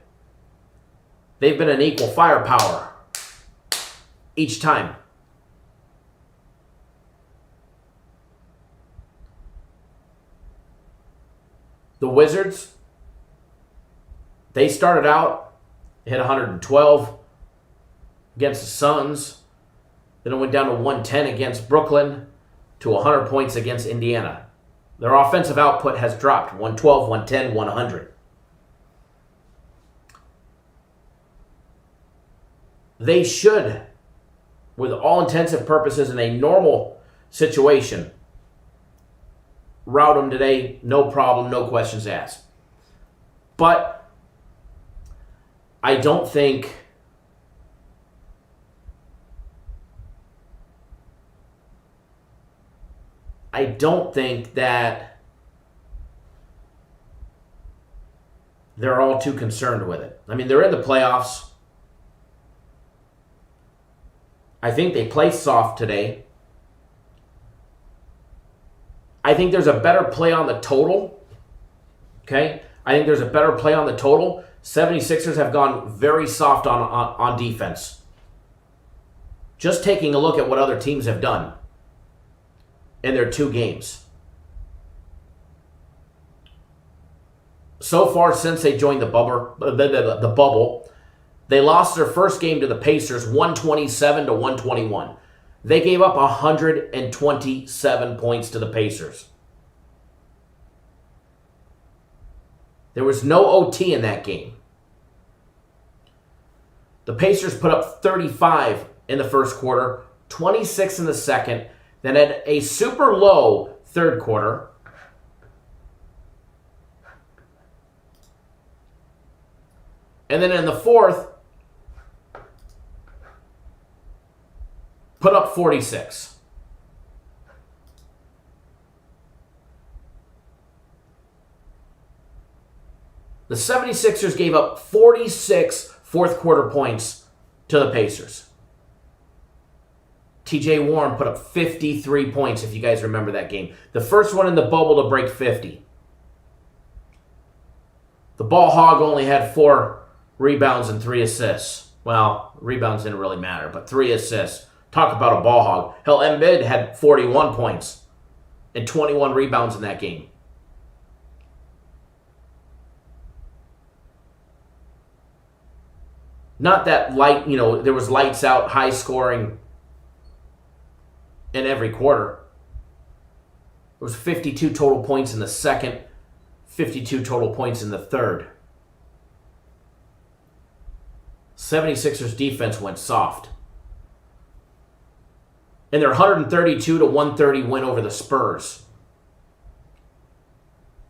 they've been an equal firepower each time. The Wizards, they started out, hit 112 against the Suns. Then it went down to 110 against Brooklyn, to 100 points against Indiana. Their offensive output has dropped, 112, 110, 100. They should with all intensive purposes in a normal situation, route them today, no problem, no questions asked. But I don't think that they're all too concerned with it. I mean, they're in the playoffs. I think they play soft today. I think there's a better play on the total. Okay? I think there's a better play on the total. 76ers have gone very soft on defense. Just taking a look at what other teams have done in their 2 games. So far since they joined the bubble, they lost their first game to the Pacers 127-121. They gave up 127 points to the Pacers. There was no OT in that game. The Pacers put up 35 in the first quarter, 26 in the second, then had a super low third quarter. And then in the fourth, put up 46. The 76ers gave up 46 fourth quarter points to the Pacers. TJ Warren put up 53 points, if you guys remember that game. The first one in the bubble to break 50. The ball hog only had 4 rebounds and 3 assists. Well, rebounds didn't really matter, but 3 assists. Talk about a ball hog. Hell, Embiid had 41 points and 21 rebounds in that game. Not that light, there was lights out, high scoring in every quarter. There was 52 total points in the second, 52 total points in the third. 76ers defense went soft. In their 132-130 win over the Spurs.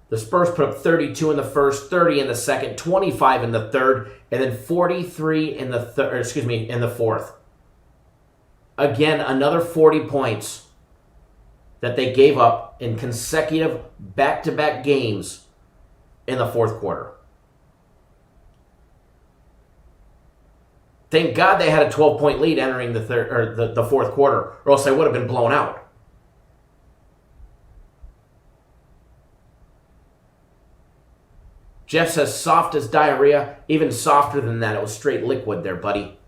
The Spurs put up 32 in the first, 30 in the second, 25 in the third, and then 43 in the fourth. Again, another 40 points that they gave up in consecutive back-to-back games in the fourth quarter. Thank God they had a 12-point lead entering the fourth quarter, or else they would have been blown out. Jeff says soft as diarrhea, even softer than that. It was straight liquid there, buddy.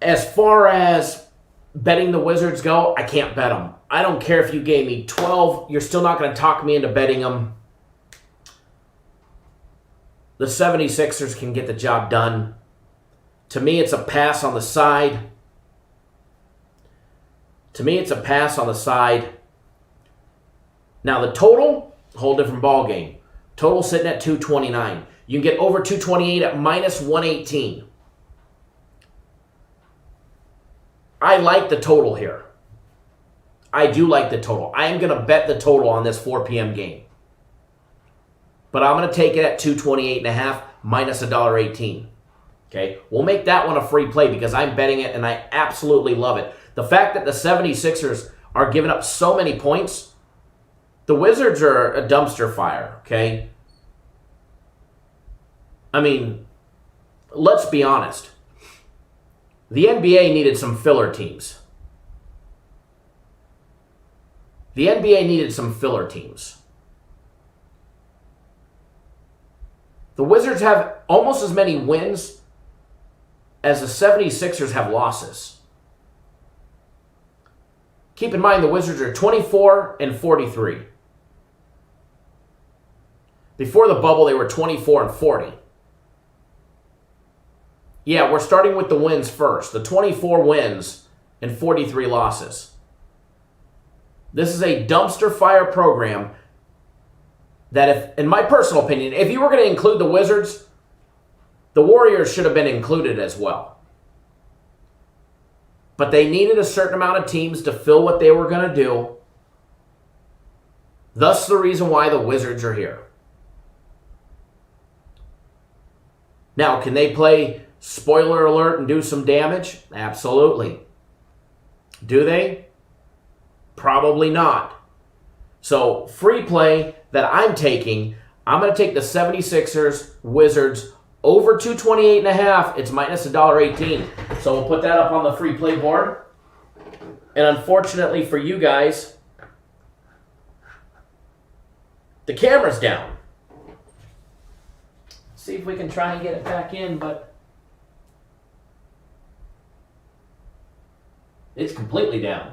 As far as betting the Wizards go, I can't bet them. I don't care if you gave me 12. You're still not going to talk me into betting them. The 76ers can get the job done. To me, it's a pass on the side. Now, the total, whole different ball game. Total sitting at 229. You can get over 228 at minus 118. I like the total here. I do like the total. I am going to bet the total on this 4 p.m. game. But I'm going to take it at 228.5 minus $1.18. Okay? We'll make that one a free play because I'm betting it and I absolutely love it. The fact that the 76ers are giving up so many points, the Wizards are a dumpster fire, okay? I mean, let's be honest. The NBA needed some filler teams. The Wizards have almost as many wins as the 76ers have losses. Keep in mind the Wizards are 24-43. Before the bubble, they were 24-40. Yeah, we're starting with the wins first. The 24 wins and 43 losses. This is a dumpster fire program that, if, in my personal opinion, if you were going to include the Wizards, The Warriors should have been included as well. But they needed a certain amount of teams to fill what they were going to do. Thus the reason why the Wizards are here. Now, can they play spoiler alert and do some damage? Absolutely. Do they? Probably not. So, free play that I'm taking, I'm going to take the 76ers, Wizards, over 228.5. It's minus $1.18. So we'll put that up on the free play board. And unfortunately for you guys, the camera's down. See if we can try and get it back in, but it's completely down.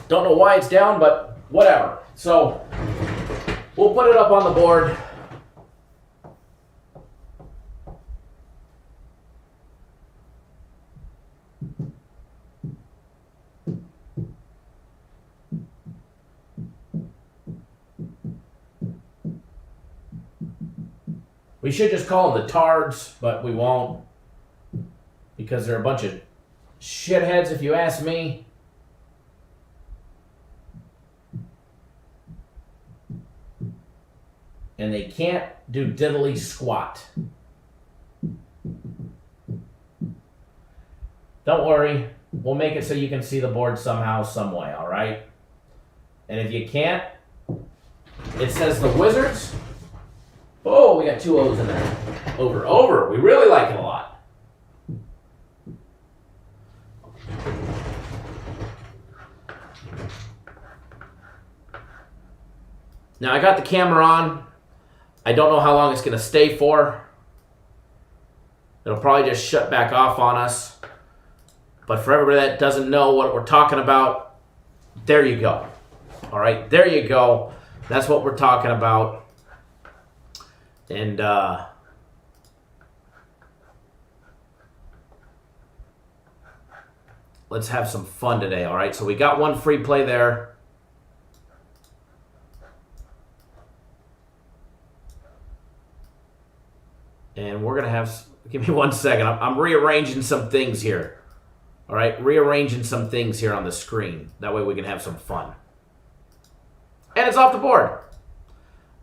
Don't know why it's down, but whatever. So we'll put it up on the board. We should just call them the Tards, but we won't, because they're a bunch of shitheads, if you ask me. And they can't do diddly squat. Don't worry, we'll make it so you can see the board somehow, some way, all right? And if you can't, it says the Wizards. Oh, we got 2 O's in there. Over. We really like it a lot. Now, I got the camera on. I don't know how long it's going to stay for. It'll probably just shut back off on us. But for everybody that doesn't know what we're talking about, there you go. All right, there you go. That's what we're talking about. And let's have some fun today, all right? So we got one free play there. And we're going to have, give me 1 second. I'm rearranging some things here. All right, rearranging some things here on the screen. That way we can have some fun. And it's off the board.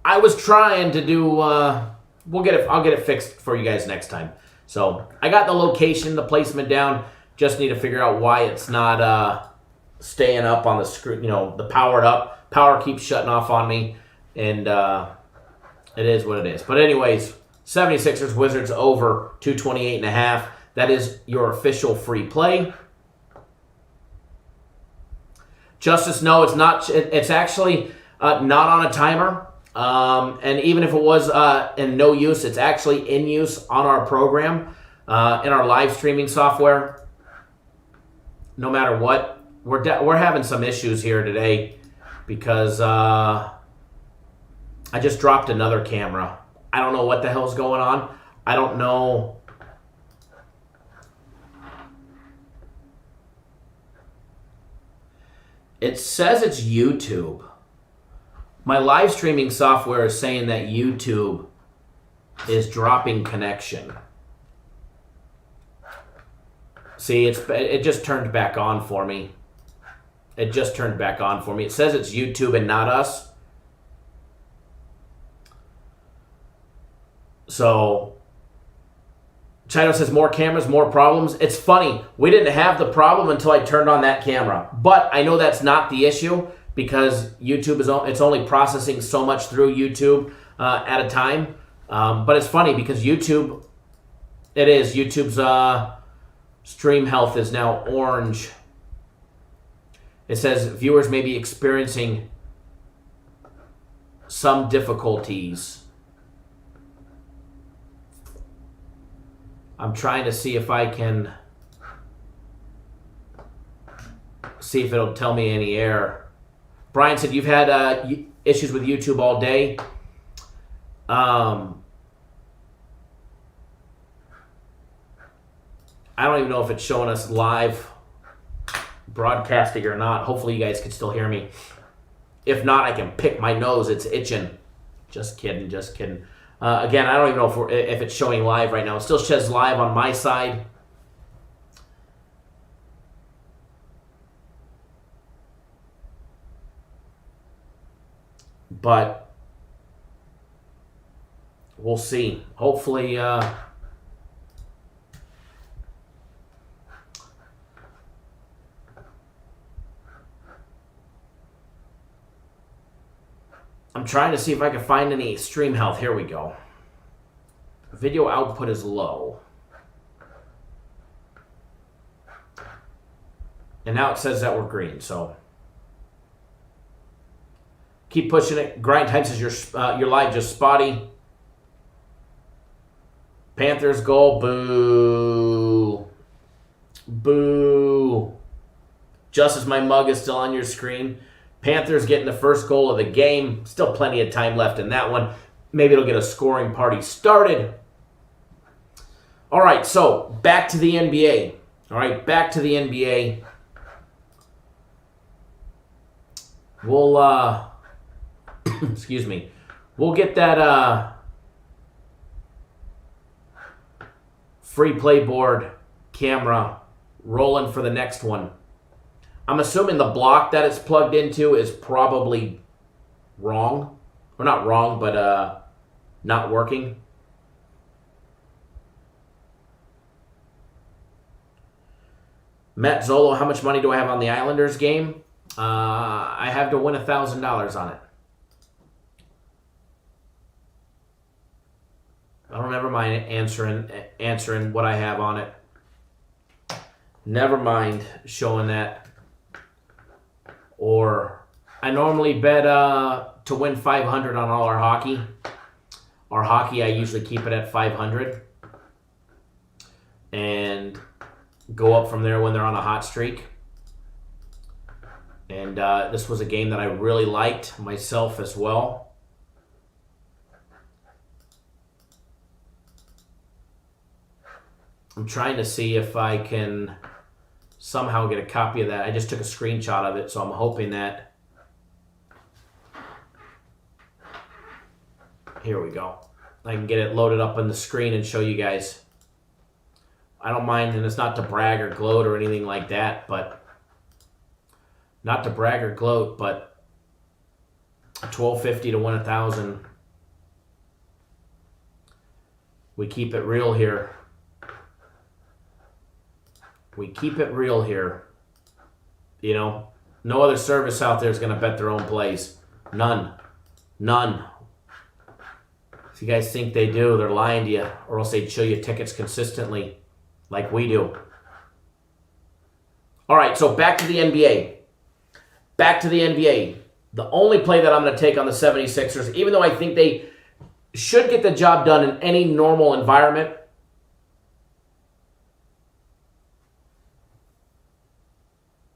I was trying to do, I'll get it fixed for you guys next time. So I got the location, the placement down. Just need to figure out why it's not staying up on the screen, the powered up. Power keeps shutting off on me, and it is what it is. But anyways, 76ers Wizards over 228.5. That is your official free play. Justice, no, it's not. It's actually not on a timer. And even if it was in no use, it's actually in use on our program, in our live streaming software. No matter what, we're having some issues here today because I just dropped another camera. I don't know what the hell's going on. I don't know. It says it's YouTube. My live streaming software is saying that YouTube is dropping connection. See, it just turned back on for me. It just turned back on for me. It says it's YouTube and not us. So, Chino says more cameras, more problems. It's funny. We didn't have the problem until I turned on that camera. But I know that's not the issue because YouTube it's only processing so much through YouTube at a time. But it's funny because YouTube's stream health is now orange. It says viewers may be experiencing some difficulties. I'm trying to see if I can see if it'll tell me any error. Brian said you've had issues with YouTube all day. I don't even know if it's showing us live broadcasting or not. Hopefully you guys can still hear me. If not, I can pick my nose. It's itching. Just kidding. Again, I don't even know if it's showing live right now. It still says live on my side. But we'll see. Hopefully, I'm trying to see if I can find any stream health. Here we go. Video output is low. And now it says that we're green, so keep pushing it. Grind time says your live just spotty. Panthers goal. Boo. Boo. Just as my mug is still on your screen. Panthers getting the first goal of the game. Still plenty of time left in that one. Maybe it'll get a scoring party started. All right, so back to the NBA. All right, back to the NBA. We'll, excuse me. We'll get that free play board camera rolling for the next one. I'm assuming the block that it's plugged into is probably wrong. Or not wrong, but not working. Matt Zolo, how much money do I have on the Islanders game? I have to win $1,000 on it. I don't ever mind answering what I have on it. Never mind showing that. Or I normally bet to win 500 on all our hockey. Our hockey, I usually keep it at 500. And go up from there when they're on a hot streak. And this was a game that I really liked myself as well. I'm trying to see if I can somehow get a copy of that. I just took a screenshot of it, so I'm hoping that... Here we go. I can get it loaded up on the screen and show you guys. I don't mind, and it's not to brag or gloat or anything like that, but... Not to brag or gloat, but $12.50 to win 1,000. We keep it real here. We keep it real here. You know, no other service out there is going to bet their own plays. None. None. If you guys think they do, they're lying to you, or else they'd show you tickets consistently like we do. All right, so back to the NBA. Back to the NBA. The only play that I'm going to take on the 76ers, even though I think they should get the job done in any normal environment,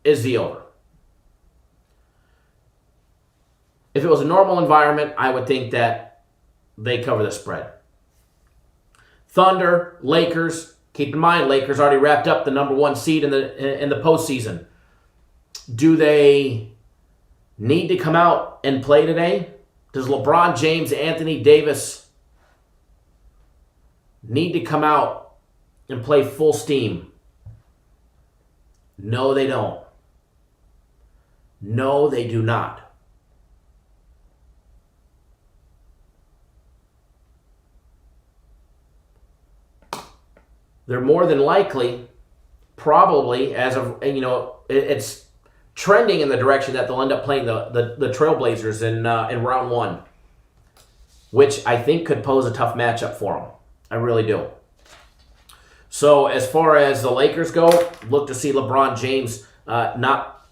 is the over. If it was a normal environment, I would think that they cover the spread. Thunder, Lakers. Keep in mind, Lakers already wrapped up the number one seed in the postseason. Do they need to come out and play today? Does LeBron James, Anthony Davis need to come out and play full steam? No, they don't. No, they do not. They're more than likely, probably, as of, you know, it's trending in the direction that they'll end up playing the Trailblazers in round one, which I think could pose a tough matchup for them. I really do. So as far as the Lakers go, look to see LeBron James not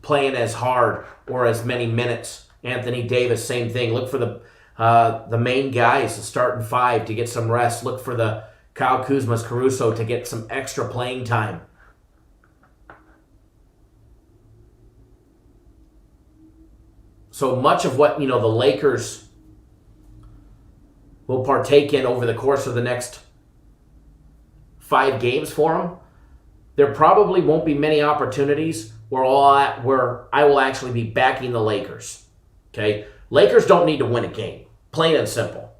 playing as hard or as many minutes. Anthony Davis, same thing. Look for the main guys, the starting five, to get some rest. Look for the Kyle Kuzma's, Caruso to get some extra playing time. So much of what, you know, the Lakers will partake in over the course of the next 5 games for them, there probably won't be many opportunities where I will actually be backing the Lakers. Okay? Lakers don't need to win a game. Plain and simple.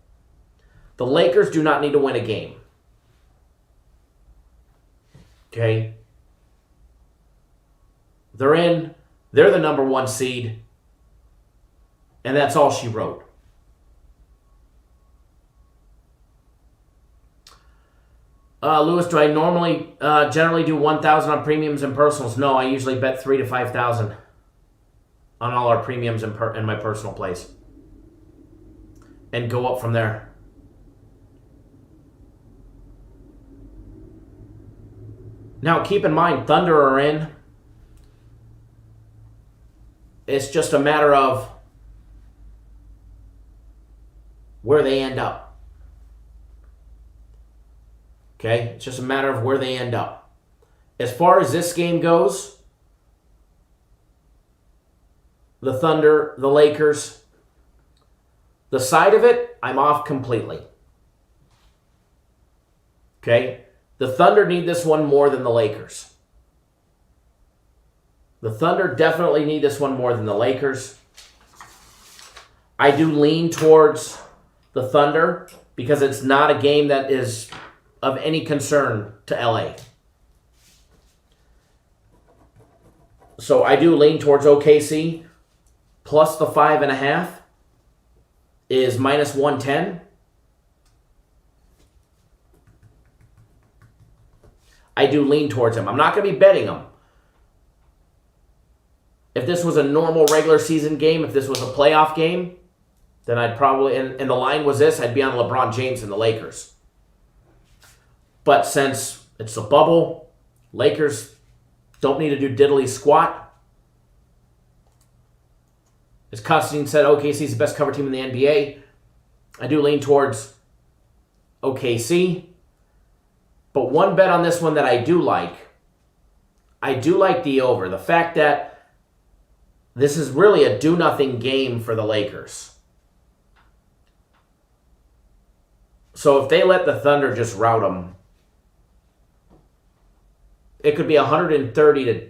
The Lakers do not need to win a game. Okay? They're the number 1 seed, and that's all she wrote. Lewis, do I generally do 1,000 on premiums and personals? No, I usually bet 3,000 to 5,000 on all our premiums in my personal plays, and go up from there. Now, keep in mind, Thunder are in. It's just a matter of where they end up. Okay? It's just a matter of where they end up. As far as this game goes, the Thunder, the Lakers, the side of it, I'm off completely. Okay? The Thunder need this one more than the Lakers. The Thunder definitely need this one more than the Lakers. I do lean towards the Thunder because it's not a game that is of any concern to LA. So I do lean towards OKC. Plus the 5.5 is minus 110. I do lean towards him. I'm not going to be betting him. If this was a normal regular season game, if this was a playoff game, then I'd probably, and the line was this, I'd be on LeBron James and the Lakers. But since it's a bubble, Lakers don't need to do diddly squat. As Constantine said, OKC is the best cover team in the NBA. I do lean towards OKC. But one bet on this one that I do like the over. The fact that this is really a do-nothing game for the Lakers. So if they let the Thunder just rout them, it could be 130 to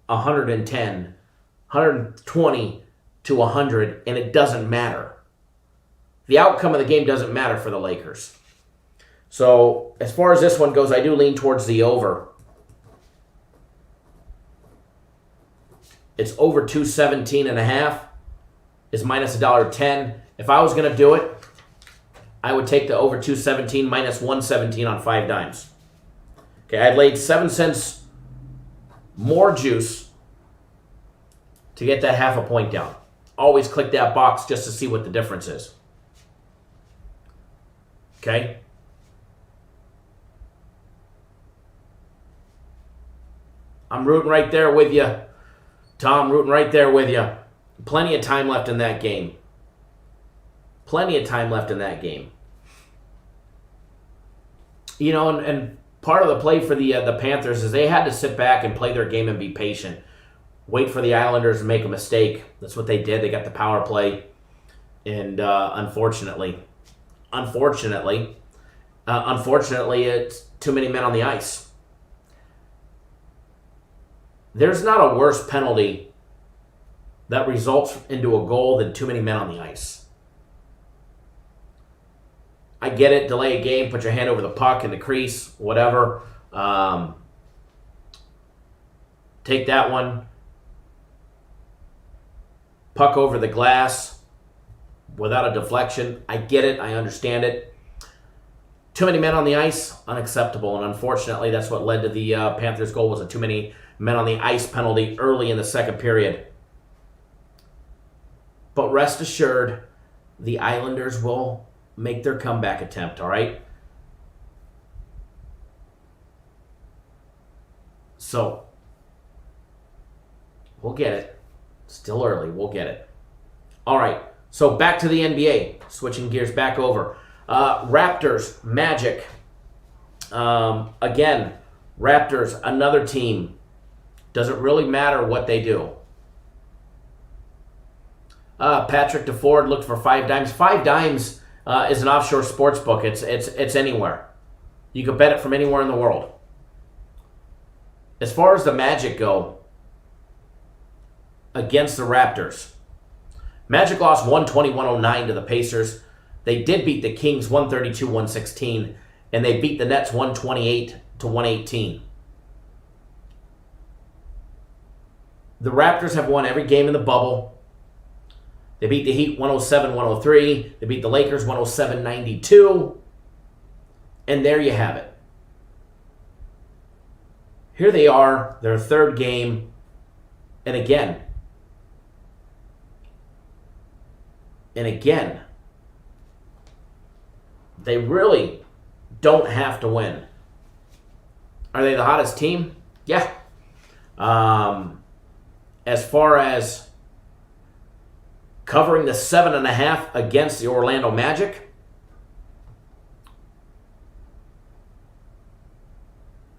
110, 120 to 100, and it doesn't matter. The outcome of the game doesn't matter for the Lakers. So as far as this one goes, I do lean towards the over. It's over 217.5. Is minus $1.10. If I was going to do it, I would take the over 217 minus 117 on 5 dimes. Okay, I'd laid 7 cents more juice to get that half a point down. Always click that box just to see what the difference is. Okay? I'm rooting right there with you. Tom, rooting right there with you. Plenty of time left in that game. Plenty of time left in that game. You know, and part of the play for the Panthers is they had to sit back and play their game and be patient. Wait for the Islanders to make a mistake. That's what they did. They got the power play. And unfortunately, it's too many men on the ice. There's not a worse penalty that results into a goal than too many men on the ice. I get it, delay a game, put your hand over the puck in the crease, whatever. Take that one. Puck over the glass without a deflection. I get it, I understand it. Too many men on the ice, unacceptable. And unfortunately, that's what led to the Panthers' goal, was a too many men on the ice penalty early in the second period. But rest assured, the Islanders will make their comeback attempt, all right? So, we'll get it. Still early, we'll get it. All right, so back to the NBA. Switching gears back over. Raptors, Magic. Again, Raptors, another team. Doesn't really matter what they do. Patrick DeFord looked for 5 dimes. 5 dimes is an offshore sports book. It's anywhere. You can bet it from anywhere in the world. As far as the Magic go, against the Raptors. Magic lost 120-109 to the Pacers. They did beat the Kings 132-116, and they beat the Nets 128-118. The Raptors have won every game in the bubble. They beat the Heat 107-103. They beat the Lakers 107-92. And there you have it. Here they are, their third game. And again, they really don't have to win. Are they the hottest team? Yeah. As far as covering the 7.5 against the Orlando Magic,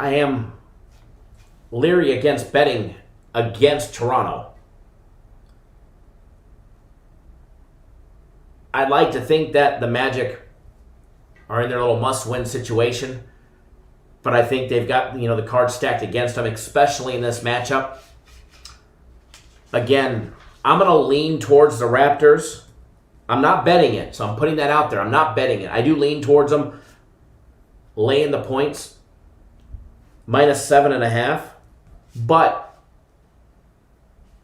I am leery against betting against Toronto. I'd like to think that the Magic are in their little must-win situation, but I think they've got the cards stacked against them, especially in this matchup. Again, I'm going to lean towards the Raptors. I'm not betting it, so I'm putting that out there. I'm not betting it. I do lean towards them, laying the points, -7.5, but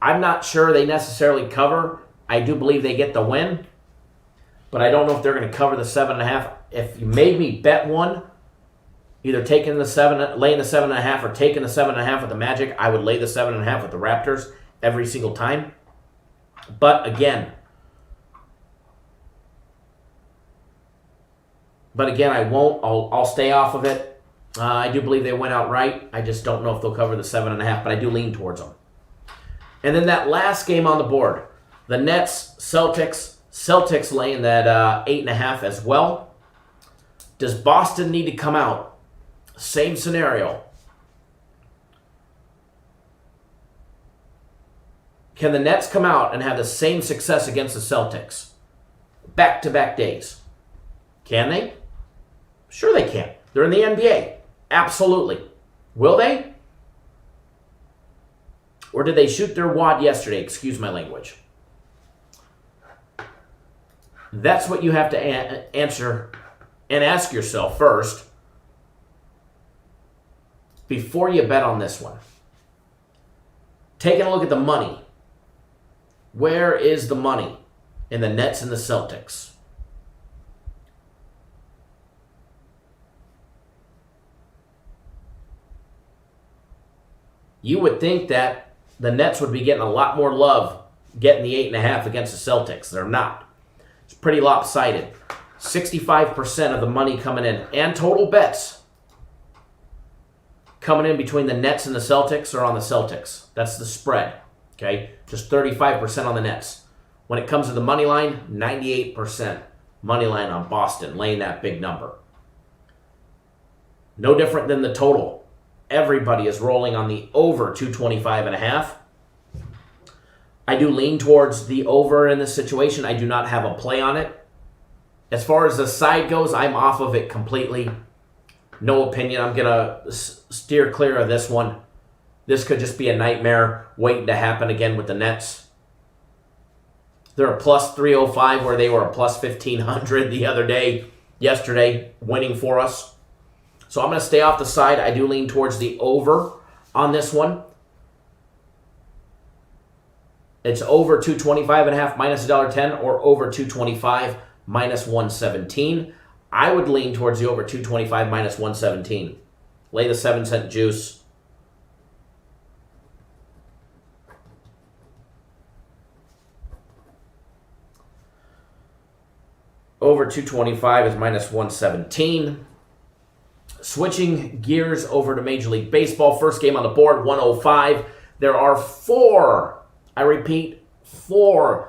I'm not sure they necessarily cover. I do believe they get the win, but I don't know if they're going to cover the 7.5. If you made me bet one, either laying the 7.5 or taking the 7.5 with the Magic, I would lay the 7.5 with the Raptors every single time. But again, I won't. I'll stay off of it. I do believe they went outright. I just don't know if they'll cover the 7.5, but I do lean towards them. And then that last game on the board, the Nets, Celtics laying that 8.5 as well. Does Boston need to come out? Same scenario. Can the Nets come out and have the same success against the Celtics? Back-to-back days. Can they? Sure they can. They're in the NBA. Absolutely. Will they? Or did they shoot their wad yesterday? Excuse my language. That's what you have to answer and ask yourself first before you bet on this one. Taking a look at the money. Where is the money in the Nets and the Celtics? You would think that the Nets would be getting a lot more love getting the 8.5 against the Celtics. They're not. It's pretty lopsided. 65% of the money coming in and total bets coming in between the Nets and the Celtics are on the Celtics. That's the spread. Okay? Just 35% on the Nets. When it comes to the money line, 98% money line on Boston, laying that big number. No different than the total. Everybody is rolling on the over 225.5. I do lean towards the over in this situation. I do not have a play on it. As far as the side goes, I'm off of it completely. No opinion. I'm going to steer clear of this one. This could just be a nightmare waiting to happen again with the Nets. They're a plus 305 where they were a plus 1,500 yesterday, winning for us. So I'm going to stay off the side. I do lean towards the over on this one. It's over 225.5 minus $1.10 or over 225 minus 117. I would lean towards the over 225 minus 117. Lay the 7-cent juice. Over 225 is minus 117. Switching gears over to Major League Baseball. First game on the board, 105. There are 4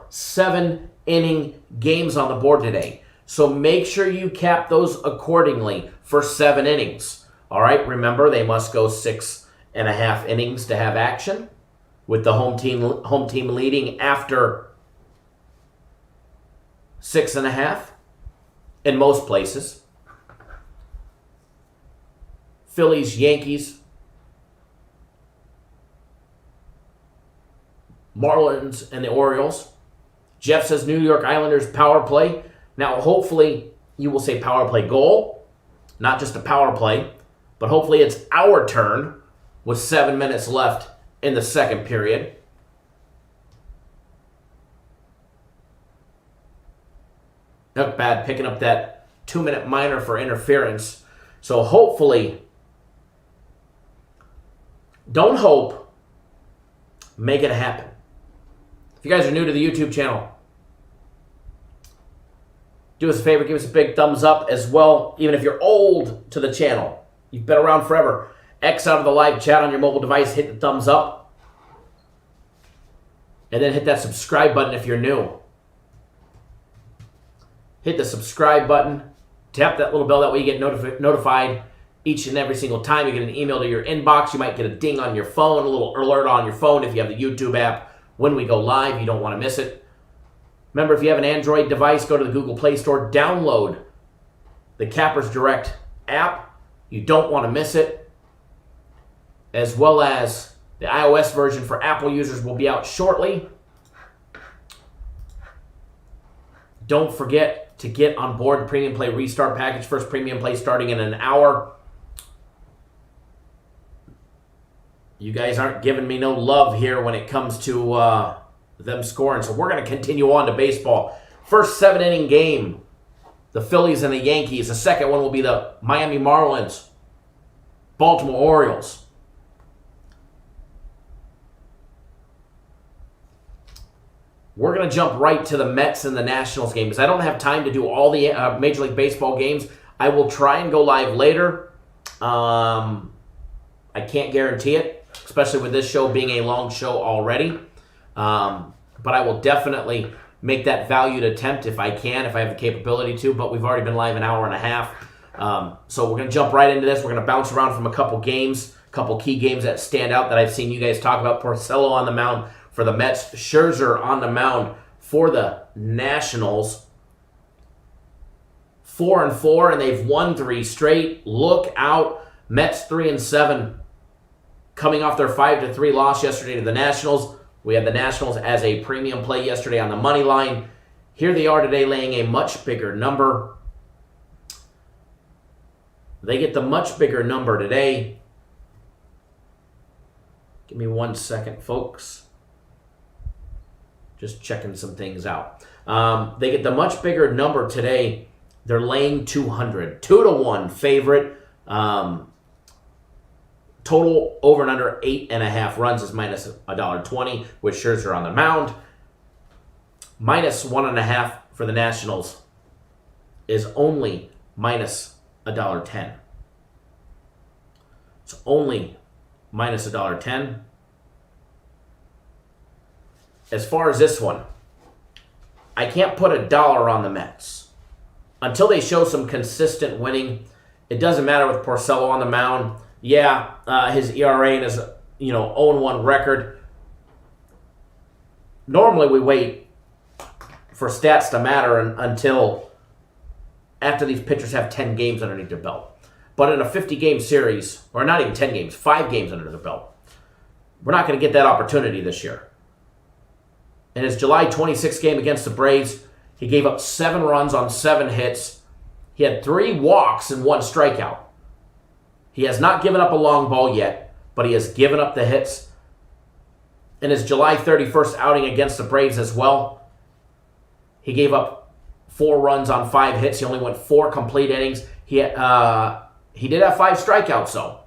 7-inning games on the board today. So make sure you cap those accordingly for 7 innings. All right, remember they must go 6.5 innings to have action, with the home team leading after 6.5 in most places. Phillies, Yankees, Marlins and the Orioles. Jeff says New York Islanders power play. Now, hopefully, you will say power play goal, not just a power play, but hopefully it's our turn with 7 minutes left in the second period. Not bad, picking up that 2-minute minor for interference. So hopefully, don't hope, make it happen. If you guys are new to the YouTube channel, do us a favor, give us a big thumbs up as well. Even if you're old to the channel, you've been around forever, X out of the live chat on your mobile device, hit the thumbs up, and then hit that subscribe button if you're new. Hit the subscribe button, tap that little bell, that way you get notified each and every single time. You get an email to your inbox, you might get a ding on your phone, a little alert on your phone if you have the YouTube app when we go live. You don't want to miss it. Remember, if you have an Android device, go to the Google Play Store, download the Cappers Direct app. You don't want to miss it. As well as the iOS version for Apple users will be out shortly. Don't forget to get on board the Premium Play Restart Package. First Premium Play starting in an hour. You guys aren't giving me no love here when it comes to them scoring. So we're going to continue on to baseball. First 7-inning game, the Phillies and the Yankees. The second one will be the Miami Marlins, Baltimore Orioles. We're going to jump right to the Mets and the Nationals game because I don't have time to do all the Major League Baseball games. I will try and go live later. I can't guarantee it, especially with this show being a long show already. But I will definitely make that valued attempt if I can, if I have the capability to. But we've already been live an hour and a half. So we're going to jump right into this. We're going to bounce around from a couple games, a couple key games that stand out that I've seen you guys talk about. Porcello on the mound for the Mets, Scherzer on the mound for the Nationals. 4-4, and they've won 3 straight. Look out. Mets 3-7, coming off their 5-3 loss yesterday to the Nationals. We had the Nationals as a premium play yesterday on the money line. Here they are today laying a much bigger number. They get the much bigger number today. Give me 1 second, folks. Just checking some things out. They get the much bigger number today. They're laying 200. 2-1 favorite. Total over and under 8.5 runs is minus $1.20 with Scherzer on the mound. Minus 1.5 for the Nationals is only minus $1.10. It's only minus $1.10. As far as this one, I can't put $1 on the Mets. Until they show some consistent winning, it doesn't matter with Porcello on the mound. Yeah, his ERA and his 0-1 record. Normally we wait for stats to matter until after these pitchers have 10 games underneath their belt. But in a 50-game series, or not even 10 games, 5 games under their belt, we're not going to get that opportunity this year. In his July 26th game against the Braves, he gave up 7 runs on 7 hits. He had 3 walks and 1 strikeout. He has not given up a long ball yet, but he has given up the hits. In his July 31st outing against the Braves as well, he gave up 4 runs on 5 hits. He only went 4 complete innings. He did have 5 strikeouts, though,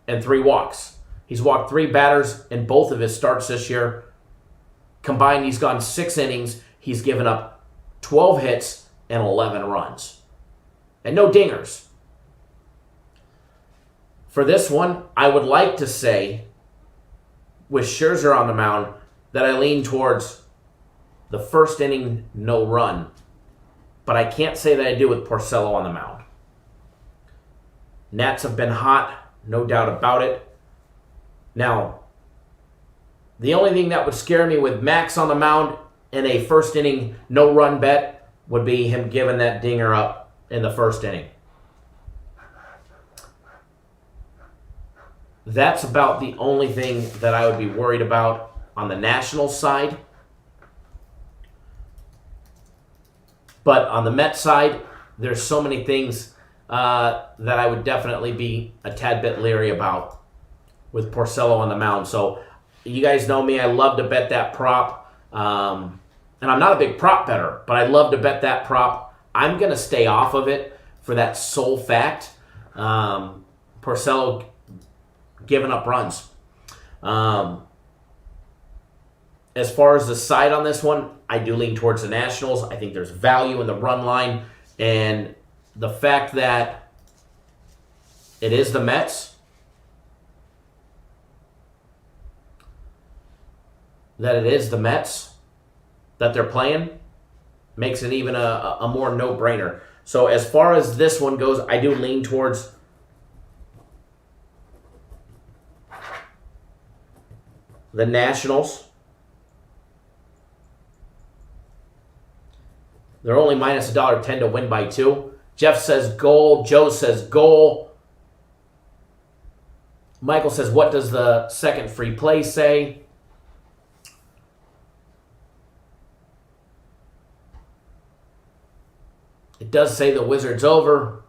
and 3 walks. He's walked 3 batters in both of his starts this year. Combined, he's gone 6 innings. He's given up 12 hits and 11 runs. And no dingers. For this one, I would like to say, with Scherzer on the mound, that I lean towards the first inning no run. But I can't say that I do with Porcello on the mound. Nats have been hot, no doubt about it. Now, the only thing that would scare me with Max on the mound in a first inning no-run bet would be him giving that dinger up in the first inning. That's about the only thing that I would be worried about. on the Nationals side. But on the Mets side, there's so many things that I would definitely be a tad bit leery about with Porcello on the mound. So you guys know me. I love to bet that prop. And I'm not a big prop better, but I love to bet that prop. I'm going to stay off of it for that sole fact. Porcello giving up runs. As far as the side on this one, I do lean towards the Nationals. I think there's value in the run line. And the fact that it is the Mets, that they're playing, makes it even a more no-brainer. So as far as this one goes, I do lean towards the Nationals. They're only minus $1.10 to win by 2. Jeff says goal. Joe says goal. Michael says, what does the second free play say? It does say the Wizards over.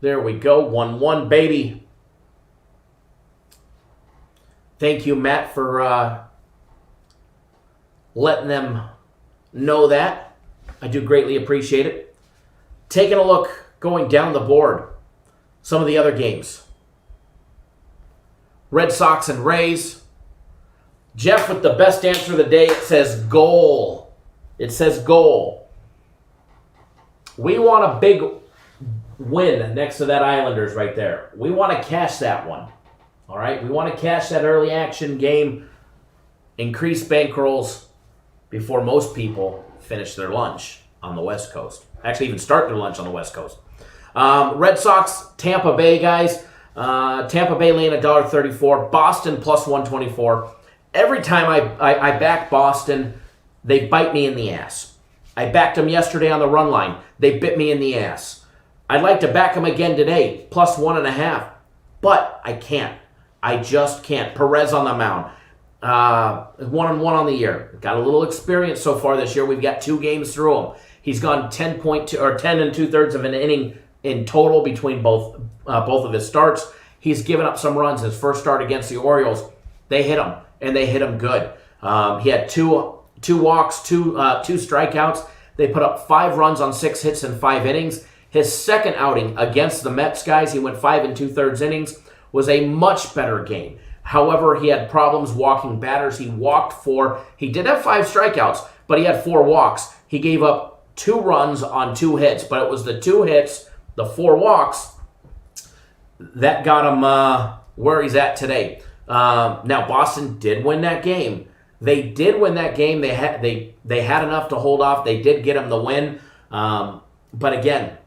There we go. 1-1, baby. Thank you, Matt, for letting them know that. I do greatly appreciate it. Taking a look, going down the board, some of the other games. Red Sox and Rays. Jeff with the best answer of the day. It says goal. It says goal. We want a big win next to that Islanders right there. We want to cash that one. All right? We want to cash that early action game. Increase bankrolls before most people finish their lunch on the West Coast. Actually, even start their lunch on the West Coast. Red Sox, Tampa Bay, guys. Tampa Bay laying $1.34. Boston plus 124. Every time I back Boston, they bite me in the ass. I backed them yesterday on the run line. They bit me in the ass. I'd like to back them again today, plus 1.5. But I can't. I just can't. Perez on the mound. 1-1 on the year. Got a little experience so far this year. We've got 2 games through him. He's gone 10 2/3 of an inning in total between both of his starts. He's given up some runs. His first start against the Orioles, they hit him, and they hit him good. He had two walks, two strikeouts. They put up 5 runs on 6 hits in 5 innings. His second outing against the Mets, guys, he went 5 2/3 innings, was a much better game. However, he had problems walking batters. He walked 4. He did have 5 strikeouts, but he had 4 walks. He gave up 2 runs on 2 hits, but it was the 2 hits, the 4 walks, that got him where he's at today. Now, Boston did win that game. They did win that game. They had enough to hold off. They did get him the win. But again,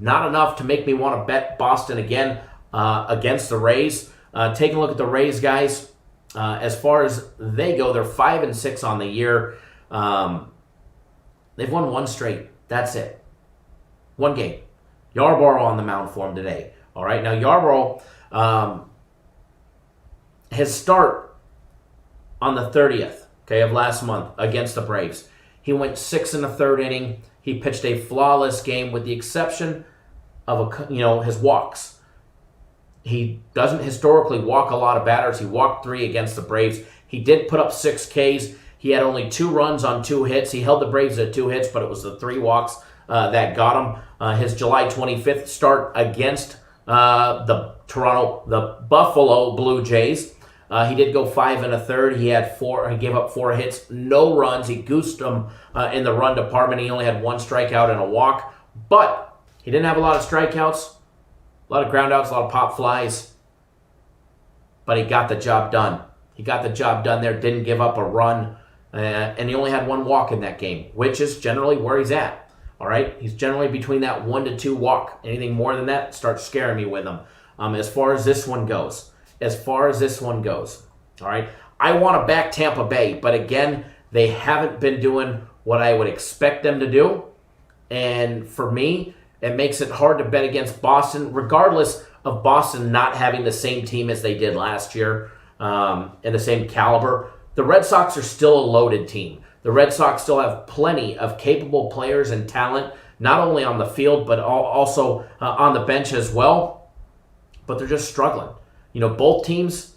not enough to make me want to bet Boston again against the Rays. Taking a look at the Rays, guys. As far as they go, they're 5-6 on the year. They've won 1 straight. That's it. 1 game. Yarbrough on the mound for him today. All right. Now Yarbrough, his start on the 30th, of last month against the Braves, he went 6 1/3 inning. He pitched a flawless game with the exception of his walks. He doesn't historically walk a lot of batters. He walked 3 against the Braves. He did put up 6 Ks. He had only 2 runs on 2 hits. He held the Braves at 2 hits, but it was the 3 walks that got him. His July 25th start against the Buffalo Blue Jays. He did go 5 1/3. He gave up 4 hits, no runs. He goosed them in the run department. He only had 1 strikeout and a walk, but he didn't have a lot of strikeouts. A lot of groundouts, a lot of pop flies. But he got the job done. He got the job done there, didn't give up a run. And he only had 1 walk in that game, which is generally where he's at. All right? He's generally between that 1 to 2 walk. Anything more than that starts scaring me with him. As far as this one goes. All right? I want to back Tampa Bay. But again, they haven't been doing what I would expect them to do. And for me, It makes it hard to bet against Boston, regardless of Boston not having the same team as they did last year and the same caliber. The Red Sox are still a loaded team. The Red Sox still have plenty of capable players and talent, not only on the field, but also on the bench as well. But they're just struggling. Both teams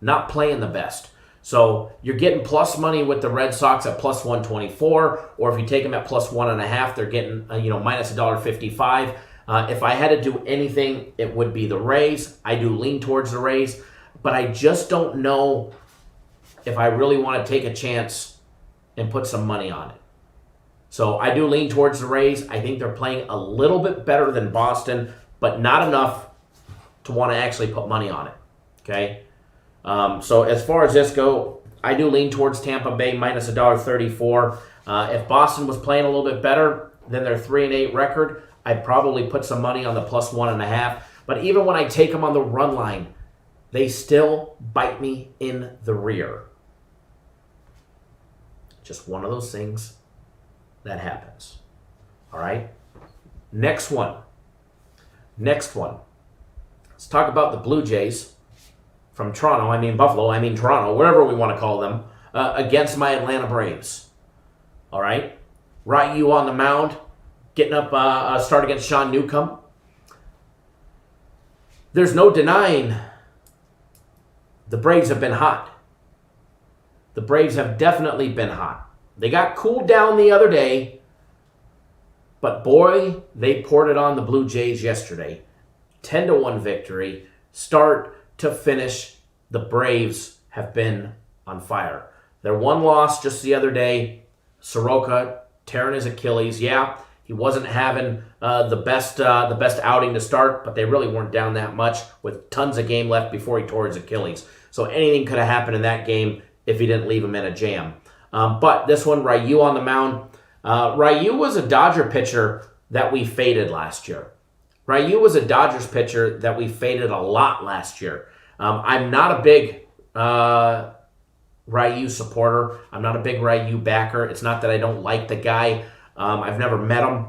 not playing the best. So you're getting plus money with the Red Sox at plus 124, or if you take them at plus 1.5, they're getting minus $1.55. If I had to do anything, it would be the Rays. I do lean towards the Rays, but I just don't know if I really want to take a chance and put some money on it. So I do lean towards the Rays. I think they're playing a little bit better than Boston, but not enough to want to actually put money on it. Okay? So as far as this go, I do lean towards Tampa Bay minus $1.34. If Boston was playing a little bit better than their 3-8 record, I'd probably put some money on the plus 1.5. But even when I take them on the run line, they still bite me in the rear. Just one of those things that happens. All right? Next one. Let's talk about the Blue Jays from Toronto, Toronto, wherever we want to call them, against my Atlanta Braves. All right? Ryu on the mound, getting up a start against Sean Newcomb. There's no denying the Braves have been hot. The Braves have definitely been hot. They got cooled down the other day, but boy, they poured it on the Blue Jays yesterday. 10-1 victory. Start to finish, the Braves have been on fire. Their one loss just the other day, Soroka tearing his Achilles. Yeah, he wasn't having the best outing to start, but they really weren't down that much with tons of game left before he tore his Achilles. So anything could have happened in that game if he didn't leave him in a jam. But this one, Ryu on the mound. Ryu was a Dodger pitcher that we faded last year. Ryu was a Dodgers pitcher that we faded a lot last year. I'm not a big Ryu supporter. I'm not a big Ryu backer. It's not that I don't like the guy. I've never met him.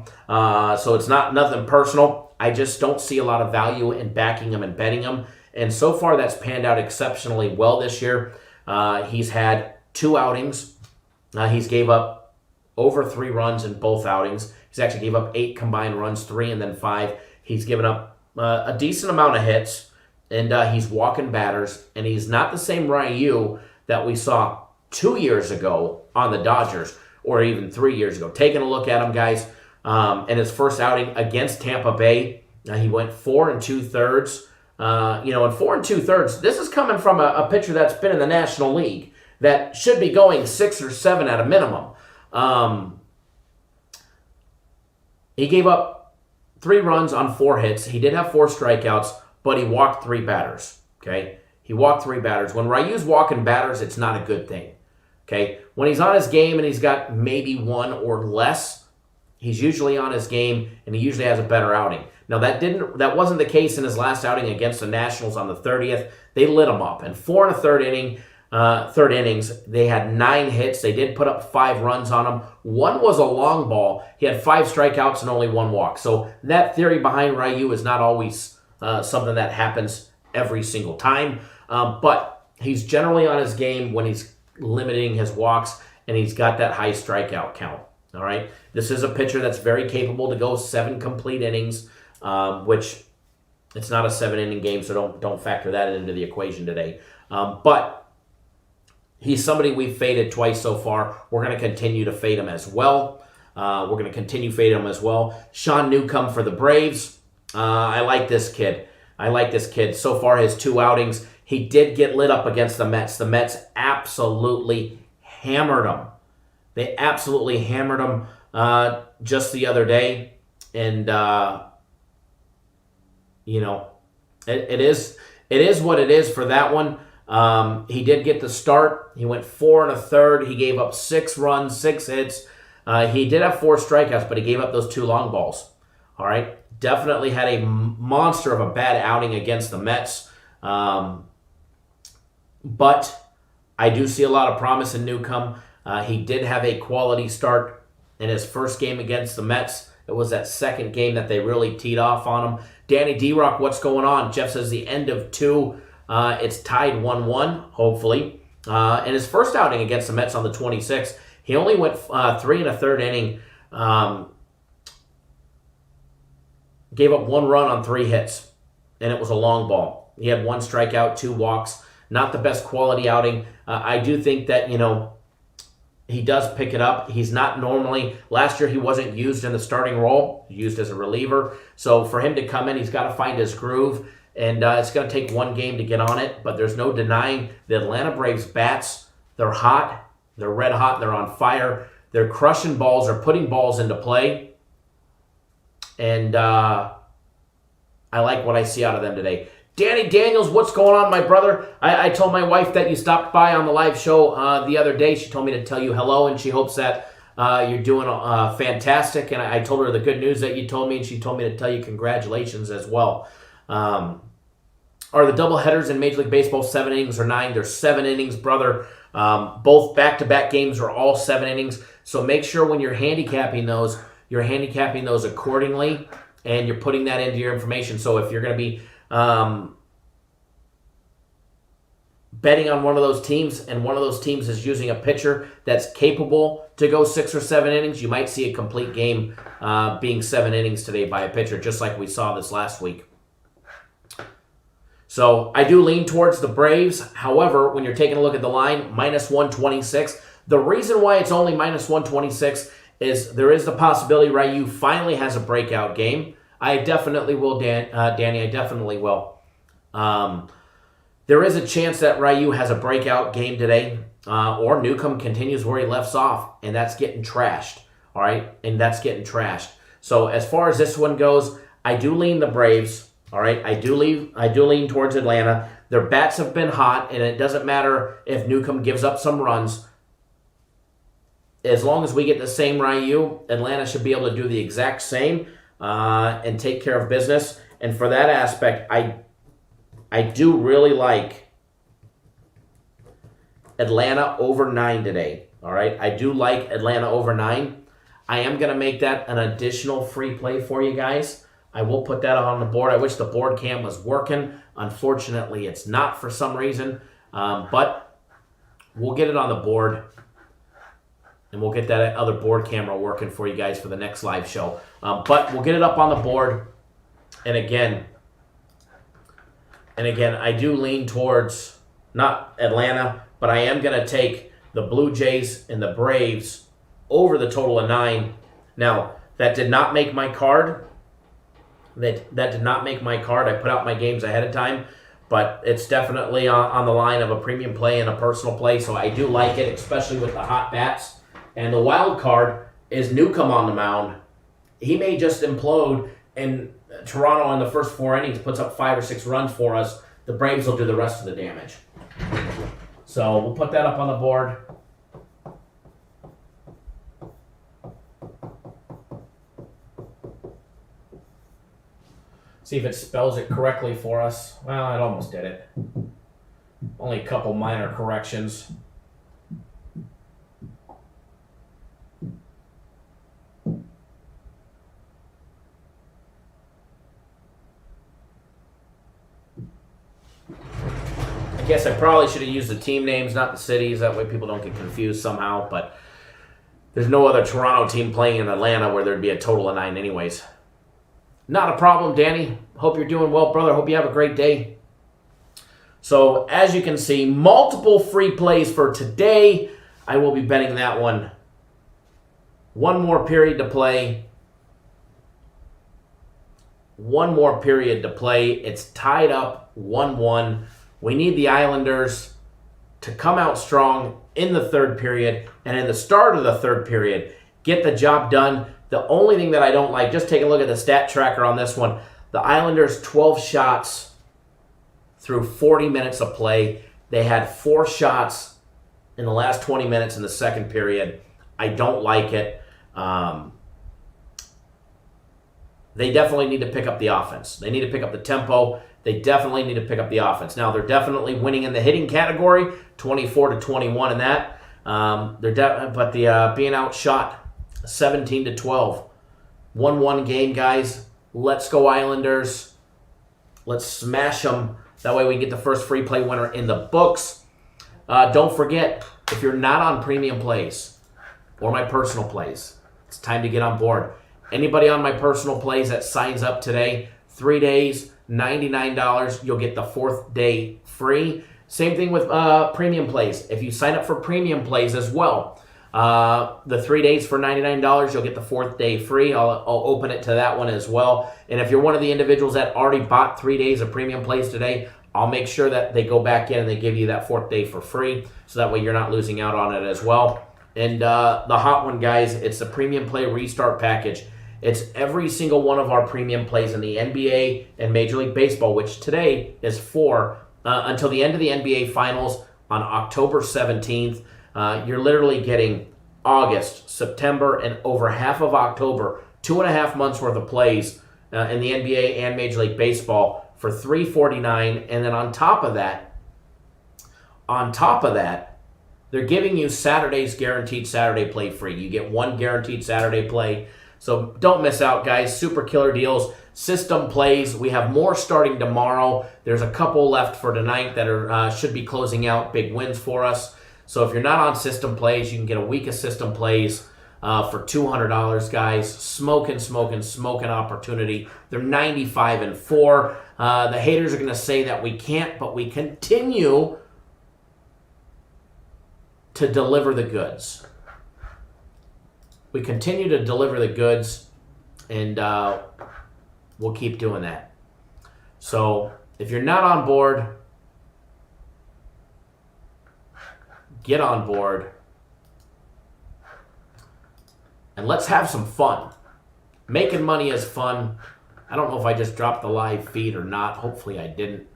So it's nothing personal. I just don't see a lot of value in backing him and betting him. And so far, that's panned out exceptionally well this year. He's had 2 outings. He's gave up over 3 runs in both outings. He's actually gave up 8 combined runs, 3 and then 5. He's given up a decent amount of hits, and he's walking batters. And he's not the same Ryu that we saw 2 years ago on the Dodgers, or even 3 years ago. Taking a look at him, guys, in his first outing against Tampa Bay, he went 4 2/3. And 4 2/3, this is coming from a pitcher that's been in the National League that should be going 6 or 7 at a minimum. He gave up 3 runs on 4 hits. He did have 4 strikeouts, but he walked 3 batters. Okay? He walked 3 batters. When Ryu's walking batters, it's not a good thing. Okay? When he's on his game and he's got maybe 1 or less, he's usually on his game and he usually has a better outing. Now that wasn't the case in his last outing against the Nationals on the 30th. They lit him up. And 4 third innings, they had 9 hits. They did put up 5 runs on him. 1 was a long ball. He had 5 strikeouts and only 1 walk. So that theory behind Ryu is not always something that happens every single time. But he's generally on his game when he's limiting his walks, and he's got that high strikeout count. All right? This is a pitcher that's very capable to go 7 complete innings, which it's not a 7-inning game, so don't factor that into the equation today. But he's somebody we've faded twice so far. We're going to continue to fade him as well. Sean Newcomb for the Braves. I like this kid. So far, his 2 outings, he did get lit up against the Mets. The Mets absolutely hammered him. They absolutely hammered him just the other day. And, it is what it is for that one. He did get the start. He went 4 1/3. He gave up 6 runs, 6 hits. He did have 4 strikeouts, but he gave up those 2 long balls. All right. Definitely had a monster of a bad outing against the Mets. But I do see a lot of promise in Newcomb. He did have a quality start in his first game against the Mets It was that second game that they really teed off on him. Danny D-Rock, what's going on? Jeff says the end of 2. It's tied 1-1, hopefully. In his first outing against the Mets on the 26th, he only went 3 1/3 inning, gave up 1 run on 3 hits, and it was a long ball. He had 1 strikeout, 2 walks. Not the best quality outing. I do think that, he does pick it up. He's not normally, last year he wasn't used in the starting role, used as a reliever. So for him to come in, he's got to find his groove, and it's going to take 1 game to get on it, but there's no denying the Atlanta Braves bats. They're hot. They're red hot. They're on fire. They're crushing balls. They're putting balls into play. And I like what I see out of them today. Danny Daniels, what's going on, my brother? I told my wife that you stopped by on the live show the other day. She told me to tell you hello, and she hopes that you're doing fantastic. And I told her the good news that you told me, and she told me to tell you congratulations as well. Are the doubleheaders in Major League Baseball 7 innings or 9? They're 7 innings, brother. Both back-to-back games are all 7 innings. So make sure when you're handicapping those accordingly, and you're putting that into your information. So if you're going to be betting on one of those teams, and one of those teams is using a pitcher that's capable to go 6 or 7 innings, you might see a complete game being 7 innings today by a pitcher, just like we saw this last week. So I do lean towards the Braves. However, when you're taking a look at the line, minus 126, the reason why it's only minus 126 is there is the possibility Ryu finally has a breakout game. I definitely will, Danny. I definitely will. There is a chance that Ryu has a breakout game today, or Newcomb continues where he left off, and that's getting trashed. All right, and that's getting trashed. So as far as this one goes, I do lean the Braves. All right, I do lean towards Atlanta. Their bats have been hot, and it doesn't matter if Newcomb gives up some runs. As long as we get the same Ryu, Atlanta should be able to do the exact same and take care of business. And for that aspect, I do really like Atlanta over 9 today. All right, I do like Atlanta over 9. I am going to make that an additional free play for you guys. I will put that on the board. I wish the board cam was working. Unfortunately, it's not for some reason. But we'll get it on the board. And we'll get that other board camera working for you guys for the next live show. But we'll get it up on the board. And again, I do lean towards not Atlanta, but I am going to take the Blue Jays and the Braves over the total of 9. Now, that did not make my card. That did not make my card. I put out my games ahead of time, but it's definitely on the line of a premium play and a personal play, so I do like it, especially with the hot bats. And the wild card is Newcomb on the mound. He may just implode, and Toronto in the first 4 innings puts up 5 or 6 runs for us. The Braves will do the rest of the damage. So we'll put that up on the board. See if it spells it correctly for us. Well, it almost did it. Only a couple minor corrections. I guess I probably should have used the team names, not the cities. That way people don't get confused somehow. But there's no other Toronto team playing in Atlanta where there'd be a total of 9 anyways. Not a problem, Danny. Hope you're doing well, brother. Hope you have a great day. So, as you can see, multiple free plays for today. I will be betting that one. One more period to play. One more period to play. It's tied up 1-1. We need the Islanders to come out strong in the third period, and in the start of the third period, get the job done. The only thing that I don't like, just take a look at the stat tracker on this one. The Islanders, 12 shots through 40 minutes of play. They had 4 shots in the last 20 minutes in the second period. I don't like it. They definitely need to pick up the offense. They need to pick up the tempo. They definitely need to pick up the offense. Now, they're definitely winning in the hitting category, 24-21 in that. But being outshot 17-12 1-1 game, guys. Let's go Islanders. Let's smash them. That way we get the first free play winner in the books. Don't forget, if you're not on premium plays or my personal plays, it's time to get on board. Anybody on my personal plays that signs up today, 3 days, $99, you'll get the 4th day free. Same thing with premium plays. If you sign up for premium plays as well, the 3 days for $99, you'll get the 4th day free. I'll open it to that one as well. And if you're one of the individuals that already bought 3 days of premium plays today, I'll make sure that they go back in and they give you that 4th day for free, so that way you're not losing out on it as well. And the hot one, guys, it's the Premium Play Restart Package. It's every single one of our premium plays in the NBA and Major League Baseball, which today is for until the end of the NBA Finals on October 17th. You're literally getting August, September, and over half of October, 2.5 months worth of plays in the NBA and Major League Baseball for $349, and then on top of that, they're giving you Saturday's guaranteed Saturday play free. You get 1 guaranteed Saturday play. So don't miss out, guys. Super killer deals. System plays. We have more starting tomorrow. There's a couple left for tonight that are should be closing out big wins for us. So if you're not on system plays, you can get a week of system plays for $200, guys. Smoking opportunity. They're 95-4. The haters are going to say that we can't, but we continue to deliver the goods. We continue to deliver the goods, and we'll keep doing that. So if you're not on board, get on board, and let's have some fun. Making money is fun. I don't know if I just dropped the live feed or not. Hopefully I didn't.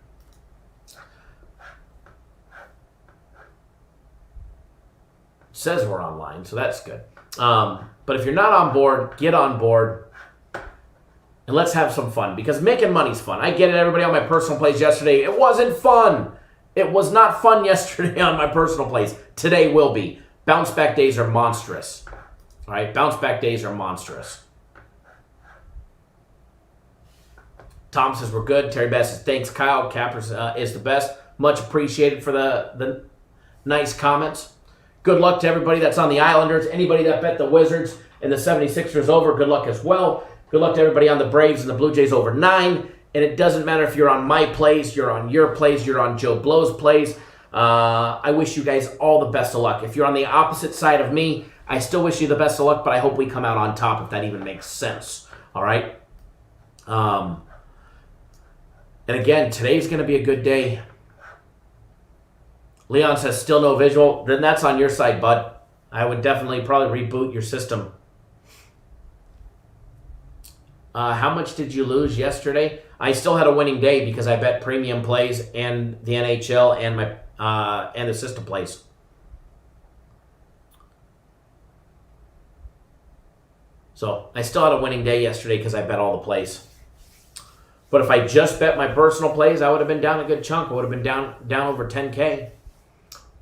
It says we're online, so that's good. But if you're not on board, get on board, and let's have some fun, because making money's fun. I get it, everybody on my personal plays yesterday. It wasn't fun. It was not fun yesterday on my personal plays. Today will be. Bounce back days are monstrous. All right, bounce back days are monstrous. Tom says we're good. Terry Bass says thanks, Kyle. Cappers is the best. Much appreciated for the nice comments. Good luck to everybody that's on the Islanders. Anybody that bet the Wizards and the 76ers over, good luck as well. Good luck to everybody on the Braves and the Blue Jays over 9. And it doesn't matter if you're on my plays, you're on your plays, you're on Joe Blow's plays. I wish you guys all the best of luck. If you're on the opposite side of me, I still wish you the best of luck, but I hope we come out on top, if that even makes sense. All right? And again, today's going to be a good day. Leon says still no visual. Then that's on your side, bud. I would definitely probably reboot your system. How much did you lose yesterday? I still had a winning day because I bet premium plays and the NHL and my and the system plays. So I still had a winning day yesterday because I bet all the plays. But if I just bet my personal plays, I would have been down a good chunk. I would have been down over 10K.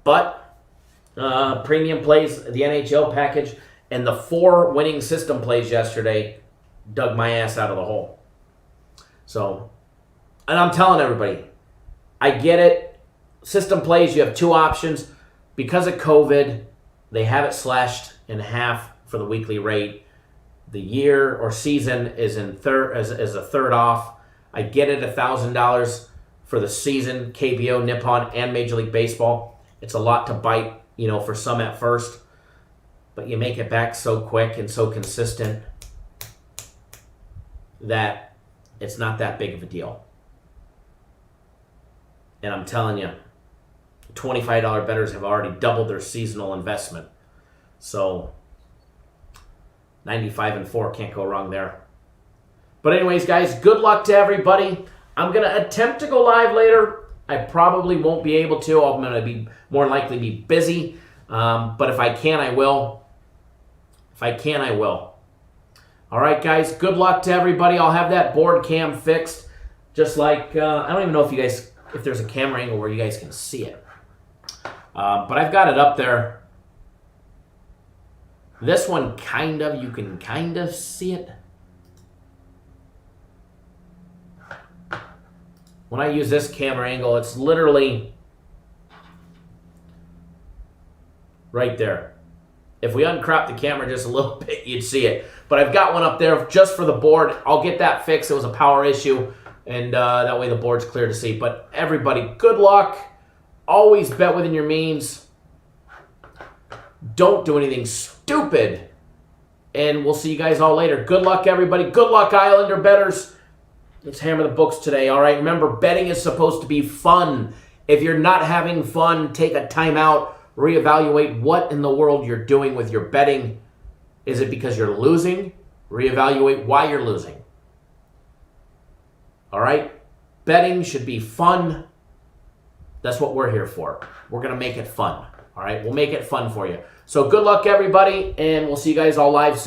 But premium plays, the NHL package, and the 4 winning system plays yesterday dug my ass out of the hole. So, and I'm telling everybody, I get it. System plays, you have 2 options. Because of COVID, they have it slashed in half for the weekly rate. The year or season is a third off. I get it, $1,000 for the season, KBO, Nippon, and Major League Baseball. It's a lot to bite, for some at first, but you make it back so quick and so consistent that it's not that big of a deal. And I'm telling you, $25 bettors have already doubled their seasonal investment. So 95-4, can't go wrong there. But anyways, guys, good luck to everybody. I'm going to attempt to go live later. I probably won't be able to. I'm going to be more likely be busy. But if I can, I will. All right, guys, good luck to everybody. I'll have that board cam fixed. Just like, I don't even know if there's a camera angle where you guys can see it. But I've got it up there. This one, you can kind of see it. When I use this camera angle, it's literally right there. If we uncrop the camera just a little bit, you'd see it. But I've got one up there just for the board. I'll get that fixed. It was a power issue, and that way the board's clear to see. But everybody, good luck. Always bet within your means. Don't do anything stupid. And we'll see you guys all later. Good luck, everybody. Good luck, Islander bettors. Let's hammer the books today, all right? Remember, betting is supposed to be fun. If you're not having fun, take a timeout. Reevaluate what in the world you're doing with your betting. Is it because you're losing? Reevaluate why you're losing. All right? Betting should be fun. That's what we're here for. We're going to make it fun. All right? We'll make it fun for you. So good luck, everybody, and we'll see you guys all live soon.